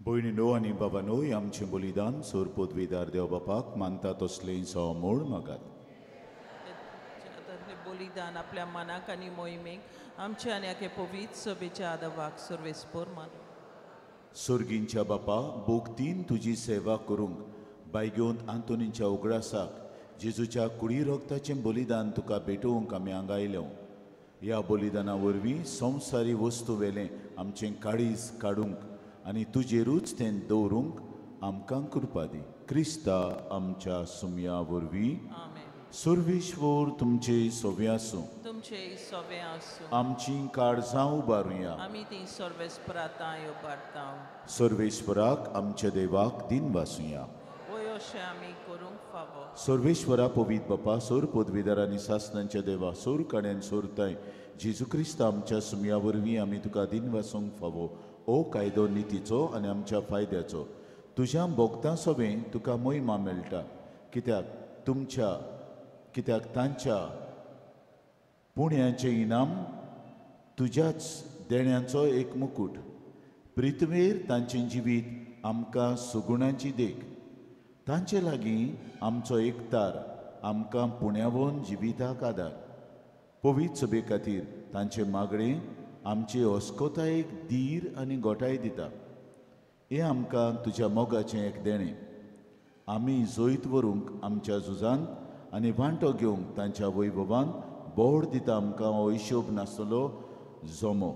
भयणीनो आनी बाबानो, आमचें बलिदान सोर पदवीदार देव बापाक मानता तसलें सवमूळ मागात. त्यातले बलिदान आपल्या मनाक आनी मोहिमेक आमचे आनी आखे पवित्र सभेच्या आदवाक सर्वेस्पर मान. सुर्गींच्या बापा, बोगतीन तुजी सेवा करूंक बायग्योंत आंतोनीच्या उगडासाक जेजूच्या कुडी रोगताचें बलिदान तुका भेटोवंक आमी हांगा आयल्यो. ह्या बलिदाना वरवीं संवसारी वस्तू वेलें आमचें काळीज काडूंक आनी तुजेरूच तें दवरूंक आमकां कृपा दी. क्रिस्ता आमच्या सुमया वरवीं आमेन. सर्वेश्वर तुमचे सोबे आसूं. तुमचे सोबे आसूं. आमची काळजां उबारुया. आमी ती सर्वेस्परातां उबारता. सर्वेश्वराक आमच्या देवाक दिन वासुया. वयोशे आमी करूंक फावो. सर्वेश्वरा पवित बापा, सोर पदवीदार आनी सासणांच्या देवा, सोर कड्यान सोरताय जेजू क्रिस्त आमच्या सुमया वरवीं आमी तुका दिन वासूंक फावो. ओ कायदो नितीचो आनी आमच्या फायद्याचो. तुज्या भोगतां सोबें तुका मोहिमा मेळटा, कित्याक तांच्या पुण्याचें इनाम तुज्याच देण्यांचो एक मुकूट. प्रिथवेर तांचें जिवीत आमकां सुगुणांची देख. तांचे लागीं आमचो एकतार आमकां पुण्यावोन जिविताक आदार. पवित्र सभे खातीर तांचे मागणें आमचे अस्कोतायेक धीर आनी गोठाय दिता. हें आमकां तुज्या मोगाचें एक देणें. आमी जोईत व्हरूंक आमच्या झुजांत आनी वांटो घेवंक तांच्या वैभवान बोड दिता आमकां हो हिशोब नासतलो जोमो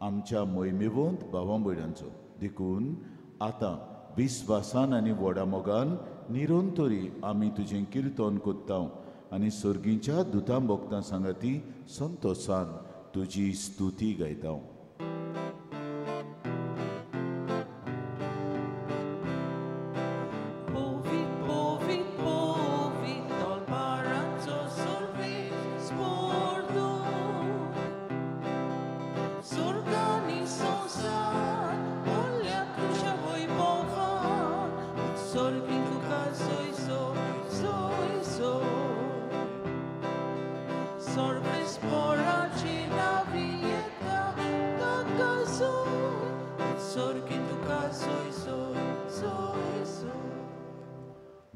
आमच्या मोहिमेवंत भावां भयणांचो. देखून आतां विस्वासान आनी व्हडा मोगान निरंतरी आमी तुजें किर्तन कोत्तांव आनी सर्गीच्या दुतां भोगतां सांगाती संतोशान तुजी स्तुती गायतांव.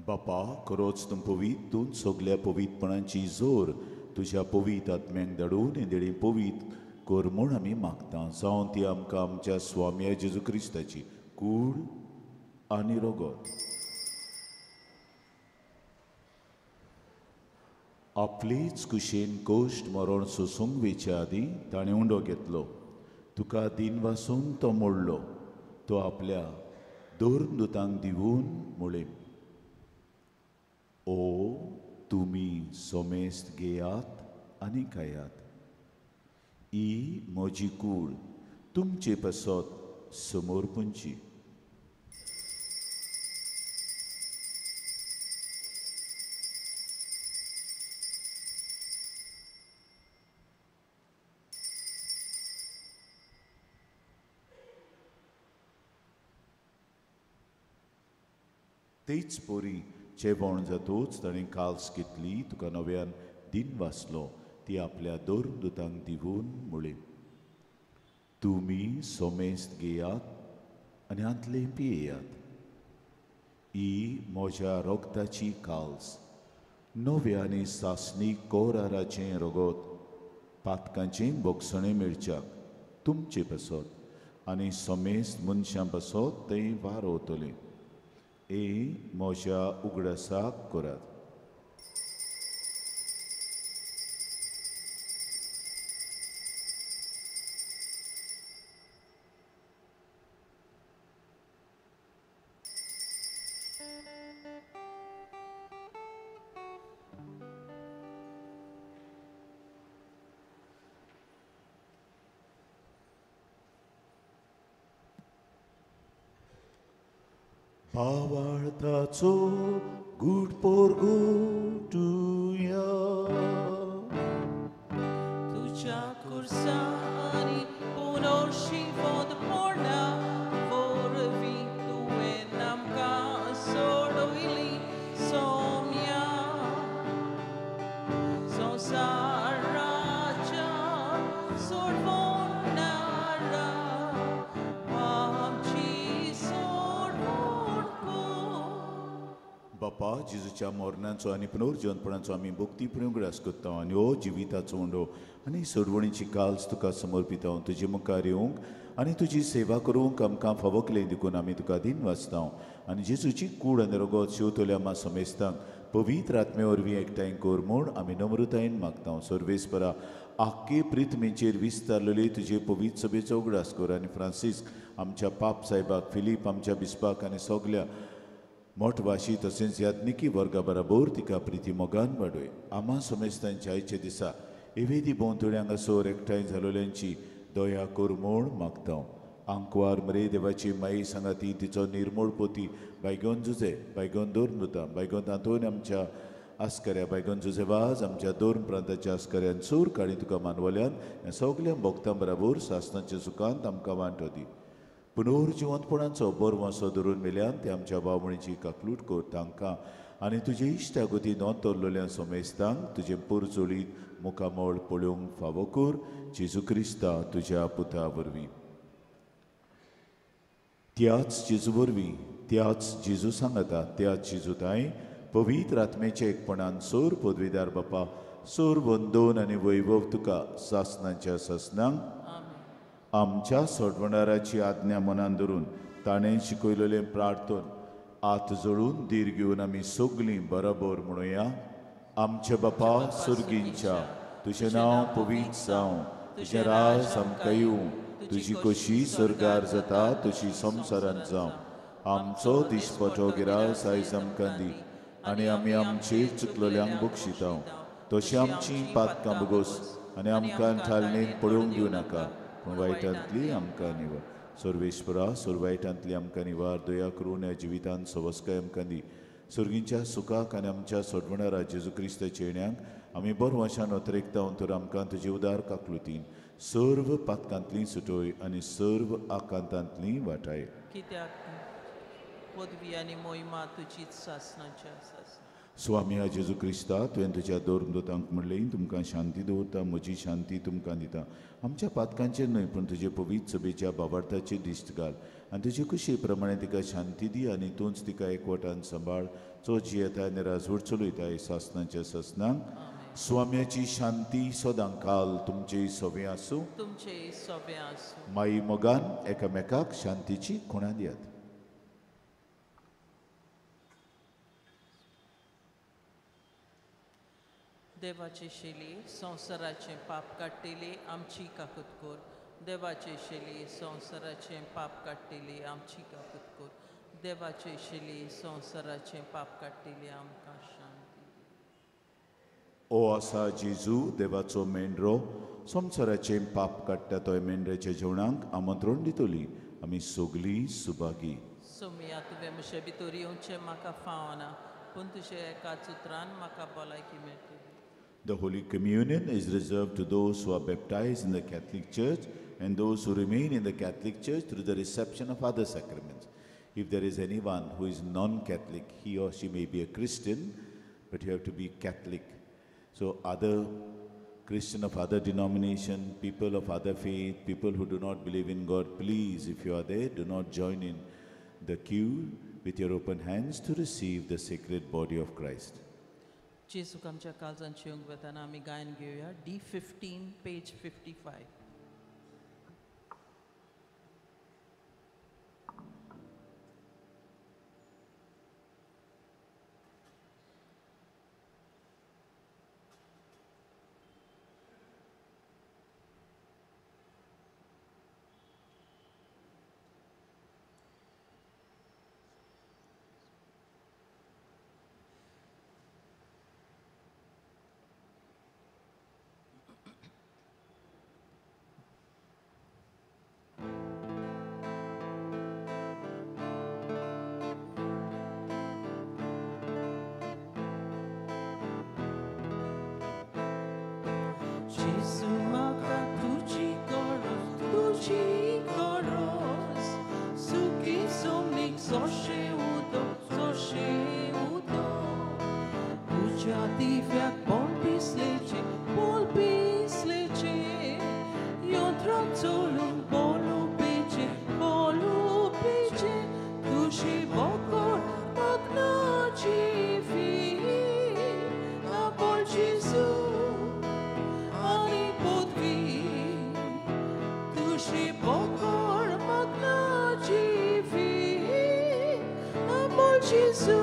बापा, खरोच तूं पवीत, तूं सगल्या पवितपणांची जोर तुज्या पवीत आत्म्यांक धाडून हे देडी पवीत कर म्हूण आमी मागता. जावं ती आमकां आमच्या स्वामी जेजू क्रिस्ताची कूड आनी रोगोत. आपलीच कुशेन कोश्ट मरण सोसूंक वेच्या आदीं ताणें उंडो घेतलो. तुका दिन वासून तो मोडलो. तो आपल्या दोन दुतांक दिवून मुळे, ओ तुमी सोमेस्त घेयात आनी खायात. ही म्हजी कूड तुमचे पासत समोरपुंची. तेच पोरी जेवण जातूच ताणें काल्स घेतली. तुका नव्यान दिन वाचलो. ती आपल्या दोन दुतांक दिवून मुळे, तुमी सोमेस्त घेयात आनी आंतले पियेयात. ही म्हज्या रोगताची काल्स, नव्या आनी सासणी कोराराचें रोगोत, पातकांचें बोगसणें मेळच्याक तुमचे पासत आनी सोमेस्त मनशां पासत तें वारोवतलें. हे म्हज्या उगडासाक करात. भावार्थाचो गूढ पोरगुटुया. तुझ्या कुर्सानी पुनर्शिवद पोरना वरवी तुवें आमकां सोडविली सोम्या. संवसाराच्या सोडवणारा आमची जेजूच्या मोरणांचो आनी पुनर्जीवनपणाचो आमी भक्तीपूर्वक उगडास करता आनी हो जिविताचो उंडो आनी सोडवणीची काल्स तुका समर्पिता तुजे मुखार येवंक आनी तुजी सेवा करूंक आमकां फावो केलें देखून आमी तुका दिन वाचता आनी जेजूची कूड आनी रगत शेवतले आमा समेस्तांक पवित्र आत्मे वरवीं एकठांय कर म्हूण आमी नम्रतायेन मागता सर्वेस्परा आख्खे प्रितमेचेर विस्तारलेली तुजे पवित्र सभेचो उगडास कर आनी फ्रांसीस आमच्या पाप साहेबाक फिलीप आमच्या बिस्पाक आनी सगल्या मोठवाशी तशेंच याज्ञिकी वर्गा बराबर तिका प्रिती मोगान वाडय आमा समेस्तांच्या आयचे दिसा एवेदी भोंवतणी हांगासर एकठांय जालोल्यांची दया कर म्हूण मागता आंकवार मरे देवाची माई सांगाती तिचो निर्मळ पोती बायगोन जुजे बायगोन दोन दुता बायगोन तातून आमच्या आस्कऱ्या बायगोन जुजेवाज आमच्या दोन प्रांताच्या आस्कऱ्यान चोर काळी तुका मानवल्यान ह्या सगळ्या भक्तां बराबर सासणाच्या सुखांत आमकां वांटो दी पुनर्जिवंतपणाचो बरो वासो धरून मेल्यान ते आमच्या बावणीची काकलूट कर तांकां आनी तुजे इश्टागती नोंद दवरलेल्या समेस्तांक तुजे पुरचोळीत मुखामोळ पळोवंक फावो कर जेजू क्रिस्ता तुज्या पुता वरवीं त्याच जेजू वरवीं त्याच जेजू सांगता त्याच जेजूताय पवित्र आत्मेच्या एकपणान सोर पदवीदार बापा सोर वंदन आनी वैभव तुका सासणाच्या ससनांक आमच्या सोडवणाराची आज्ञा मनान धरून ताणें शिकयलेलें प्रार्थन आत जोडून धीर घेवन आमी सगळीं बरोबर म्हणुया आमच्या बापा सुर्गींच्या तुजें नांव पवित्र जावं तुजें राज आमकां येवं तुजी कशी सरकार जाता तशी संवसारांत जावं आमचो दिसपटो गिरास आयज आमकां दी आनी आमी आमचेर चुकलेल्यांक बक्षिता तशी आमची पातकां बगोस आनी आमकां थालणेन पडोवंक दिवं नाका पूण वायटांतली आमकां निवार सर्वेश्वरा सुरवायटांतली आमकां निवार दया करून ह्या जिवितांत सवस्काय आमकां दी सुर्गींच्या सुखाक आनी आमच्या सोडवणारा जेजू क्रिस्ताच्या येण्याक आमी बरो वशान अतिरिक्त तर आमकां तुजे उदार काकलुतीन सर्व पातकांतली सुटोय आनी सर्व आकांतांतली वाटाय कित्याक पदवी आनी मोहिमा तुजीच सासणाची आसा स्वामी हा जेजू क्रिस्ता तुवें तुज्या दोतांक म्हणलें तुमकां शांती दवरता म्हजी शांती तुमकां दिता आमच्या पातकांचेर न्हय पूण तुजे पवित्र सभेच्या बाबार्थाचेर दिश्ट घाल आनी तुजे कुशे प्रमाणे तिका शांती दी आनी तूंच तिका एकवटान सांबाळ चो जियेता आनी राजवट चलयताय सासणाच्या ससनांक स्वाम्याची शांती सदां काल तुमचे सवे आसूं तुमचे सवे आसूं माई मोगान एकामेकाक शांतीची खुणां दियात देवाचे शेली संवसाराचे पाप काडटेली आमची काकूत कोर देवाचे शेली संवसाराचे पाप काडटेली आमची काकूत कोर देवाचे शेली संवसाराचे पाप काडटेली आमकां शांती ओ आसा जेजू देवाचो मेंढरो संवसाराचे पाप काडटा तो मेंढऱ्याच्या जेवणाक आमंत्रण दितली आमी सगळीं सुभागी सोमिया तुवें म्हजे भितर येवचें म्हाका फावना पूण तुजे एकाच उतरान म्हाका भलायकी मेळटली The Holy Communion is reserved to those who are baptized in the Catholic Church and those who remain in the Catholic Church through the reception of other sacraments. If there is anyone who is non-Catholic, he or she may be a Christian, but you have to be Catholic. So other Christian of other denomination, people of other faith, people who do not believe in God, please, if you are there, do not join in the queue with your open hands to receive the sacred body of Christ. जेजूक आमच्या काळजांची येवंक वेताना आमी गायन घेवया D15 page 55 Jesu,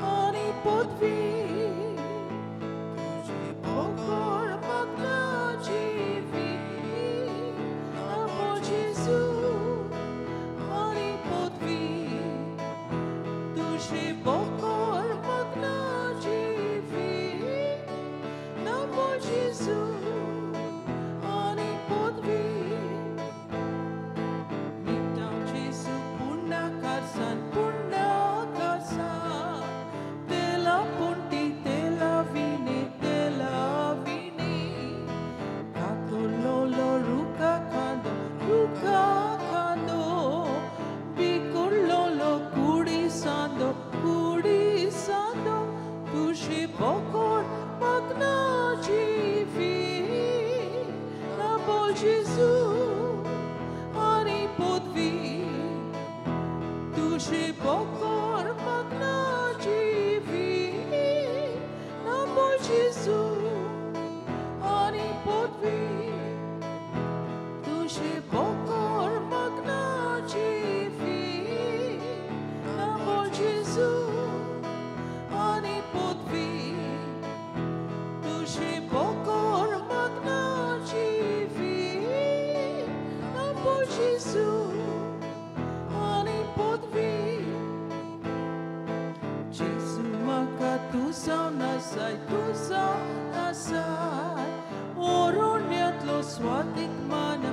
ani podwi. Tuji pokor magna dziwi, na Jesu, ani podwi. Tuji pokor magna dziwi, na Jesu, ani podwi. Bokor magna dziwi, na Jesu, ani podwi. Duši pokor magna dziwi, na Jesu, ani podwi. Duši pokor magna dziwi, na Jesu, ani podwi. Duši pokor magna dziwi, na Jesu, ani podwi. Jesu maka tusao nasay, oroniat lo swadik mana.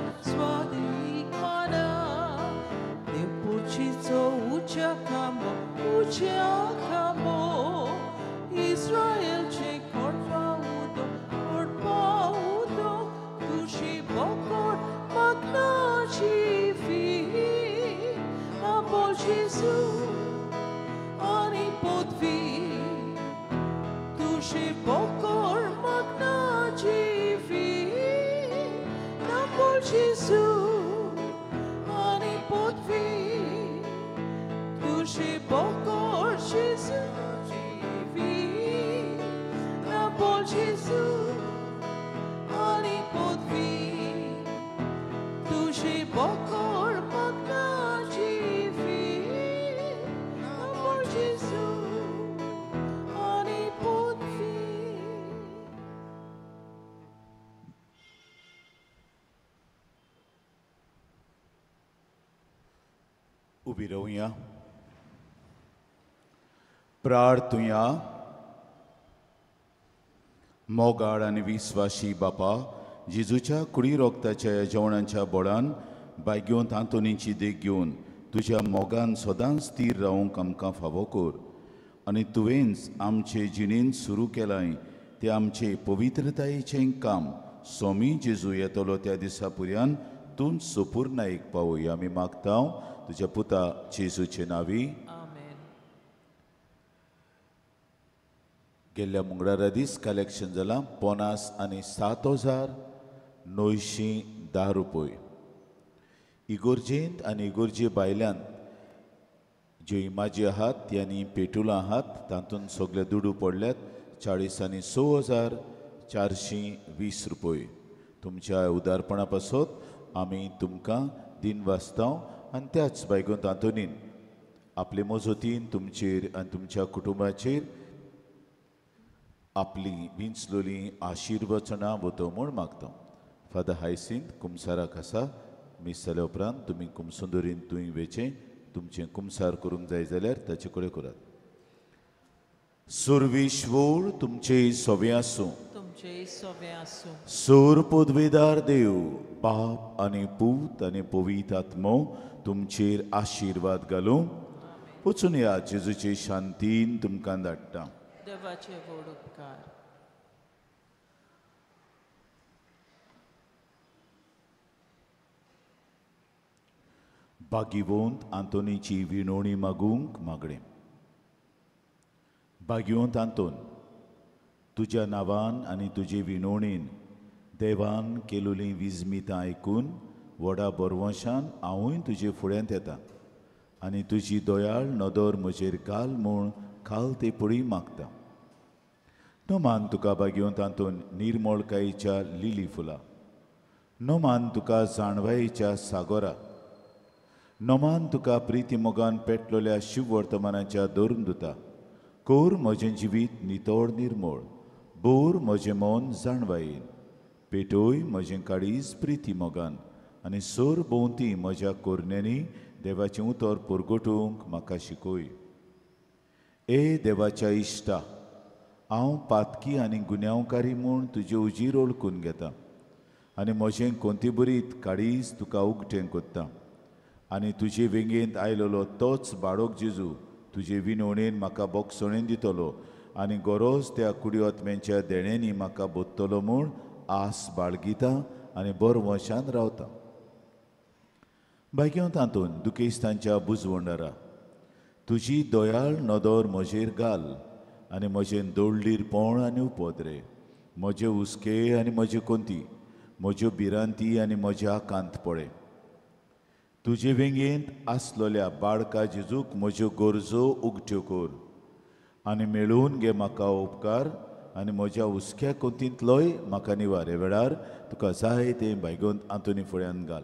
Depuchico ucha kamo, Israel che korpa udo, duši pokor magna dziwi, na Jesu, ani podwi. Duši pokor magna dziwi, na Jesu, ani podwi. Duši pokor Jesu dziwi, na Jesu, ani podwi. Duši pokor magna dziwi, na Jesu, ani podwi. उभी राहूया, प्रार्थूया. मोगाळ आणि विस्वाशी बापा, जेजूच्या कुडी रोगताच्या जेवणाच्या बोडान बायग्योन तांतोनीची देख घेवन तुज्या मोगान सदांच स्थिर रावंक आमकां फावो कर. आनी तुवेंच आमचे जिणेन सुरू केलाय ते आमचे पवित्रतायेचें काम स्वामी जेजू येतलो त्या दिसा पर्यंत तूं सुपूर्णायेक पावय आमी मागतांव तुज्या पुता जेजूचे नांवी. Amen. गेल्ल्या मंगळारा दीस कलेक्शन जालां 50,07,910 रुपये. इगोर्जेंत आनी इगोर्जे भायल्यान ज्यो इमाजी आहात त्यांनी पेटुलां आहात तातूंत सगळे दुडू पडल्यात 40,06,420 रुपये. तुमच्या उदारपणा पासत आमी तुमकां दिन वाचतांव आनी त्याच बायगो तातूंत आपले मजतीन तुमचेर आनी तुमच्या कुटुंबाचेर आपली विंचलोली आशिर्वचनां वतो म्हूण मागता. फादर हायसिंथ कुमसाराक आसा. मीस जाल्या उपरांत तुमी कुमसुंदरीन तुंय वेचें तुमचें कुमसार करूंक जाय जाल्यार ताचे कडेन करात. सुरविश्वोर तुमचे सोबे आसूं. तुमचे सोबे आसूं. सोर पदवेदार देव बाप आनी पूत आनी पवित्र आत्मो तुमचेर आशिर्वाद घालूं. वचून या जेजूचे शांतीन तुमकां धाडटा. देवाचे व्हड उपकार. भाग्यवंत आंतोनीची विणवणी मागूंक मागणें. भाग्यवंत आंतोन, तुज्या नांवान आनी तुजे विणवणेन देवान केलोलीं विजमितां आयकून व्हडा बरवंशान हांवूय तुजे फुड्यांत येता आनी तुजी दोयाळ नदर म्हजेर घाल म्हूण खाल ते पडी मागता. न मान तुका भाग्यवंत आंतोन निर्मळकायेच्या लिली फुलां. न मान तुका जाणवायेच्या सागोरा. नोमान तुका प्रिती मोगान पेटलोल्या शिव वर्तमानाच्या दवरून दिता. कोर म्हजें जिवीत नितोड निर्मळ, बोर म्हजें मन जाणवायेन. पेटोय म्हजें काळीज प्रिती मोगान, आनी सोर भोंवती म्हज्या कोरण्यांनी देवाचें उतर पुरगोटूंक म्हाका शिकय. ए देवाच्या इश्टा, हांव पातकी आनी गुन्यांवकारी म्हूण तुजे उजीर ओळखून घेता, आनी म्हजें कोंतीबरीत काळीज तुका उगटें कोत्ता. आनी तुजे वेंगेंत आयलोलो तोच बाळोक जेजू तुजे विनवणेन म्हाका बोगसणेन दितलो, आनी गरोज त्या कुडीओत्म्यांच्या देण्यांनी म्हाका बोत्तलो म्हूण आस बाळगिता आनी बरवशान रावता. बायक्यो तातूंत दुखेस्तांच्या बुजवंडारा तुजी दोयाळ नदर म्हजेर घाल, आनी म्हजें दोळ्ळीरपण आनी उपद्रे, म्हजे हुस्के आनी म्हजे कोंती, म्हज्यो भिरांती आनी म्हज्या कांतपळे. तुजे वेंगेंत आसलोल्या बाळका जेजूक म्हज्यो गरजो उगट्यो कर, आनी मेळून घे म्हाका उपकार, आनी म्हज्या हुस्क्या कोंतींतलोय म्हाका निवार. हे वेळार तुका जाय तें बायगोंत आंतुनी फुड्यान घाल.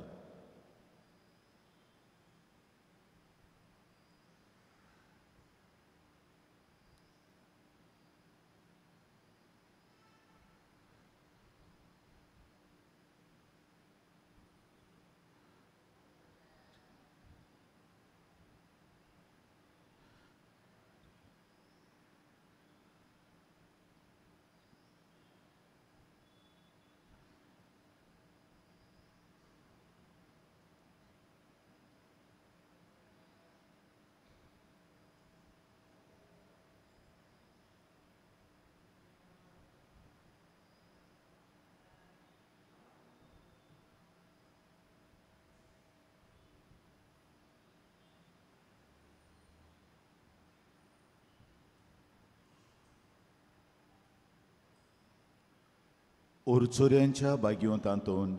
ओरचोऱ्यांच्या बागयो तांतून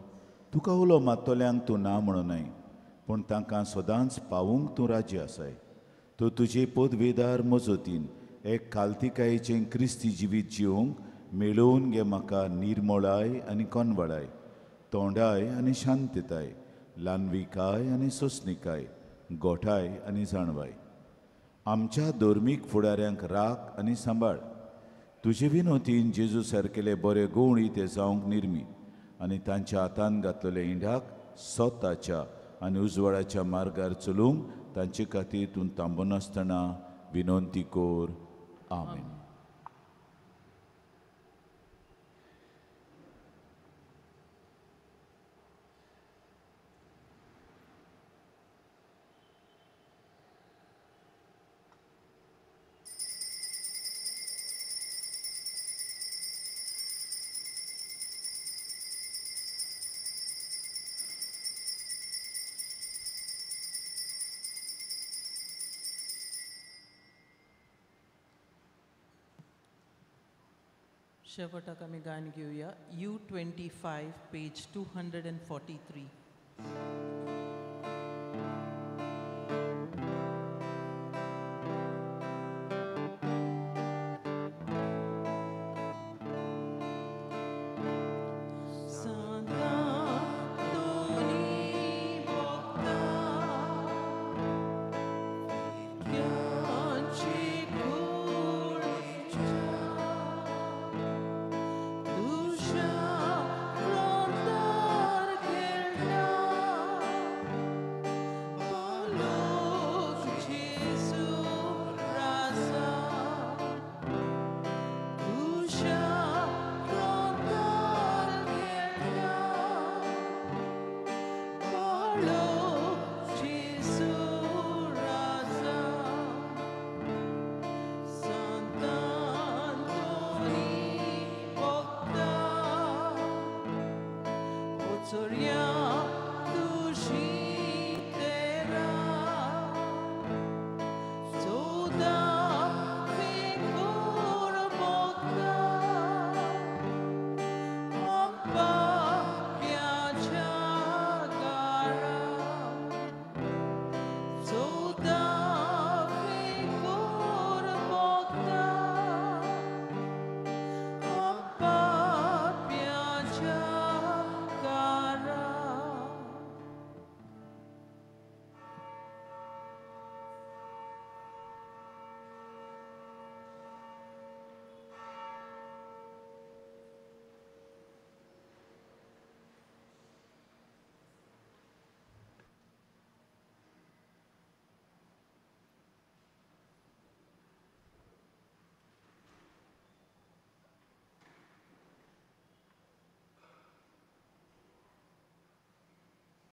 तुका उलो मात्तोल्यांक तूं ना म्हणूनय, पूण तांकां सदांच पावूंक तूं राजी आसाय. तूं तुजे पदवेदार मजतीन एक खालतिकायेचें क्रिस्ती जिवीत जिवंक मेळोवन घे म्हाका निर्मळाय आनी कोनवळाय, तोंडाय आनी शांतताय, ल्हानविकाय आनी सोंसणिकाय, गोठाय आनी जाणवाय. आमच्या धर्मीक फुडाऱ्यांक राख आनी सांबाळ. तुजे विनोतीन जेजू सारकेले बरे गवळी ते जावंक निर्मी, आनी तांच्या हातान घातलेल्या इंडाक सोताच्या आनी उजवाडाच्या मार्गार चलूंक तांचे खातीर तूं थांबून आसतना विनंती कोर. आमेन. शेवटाक आमी गायन घेवया U25 पेज 243. Soria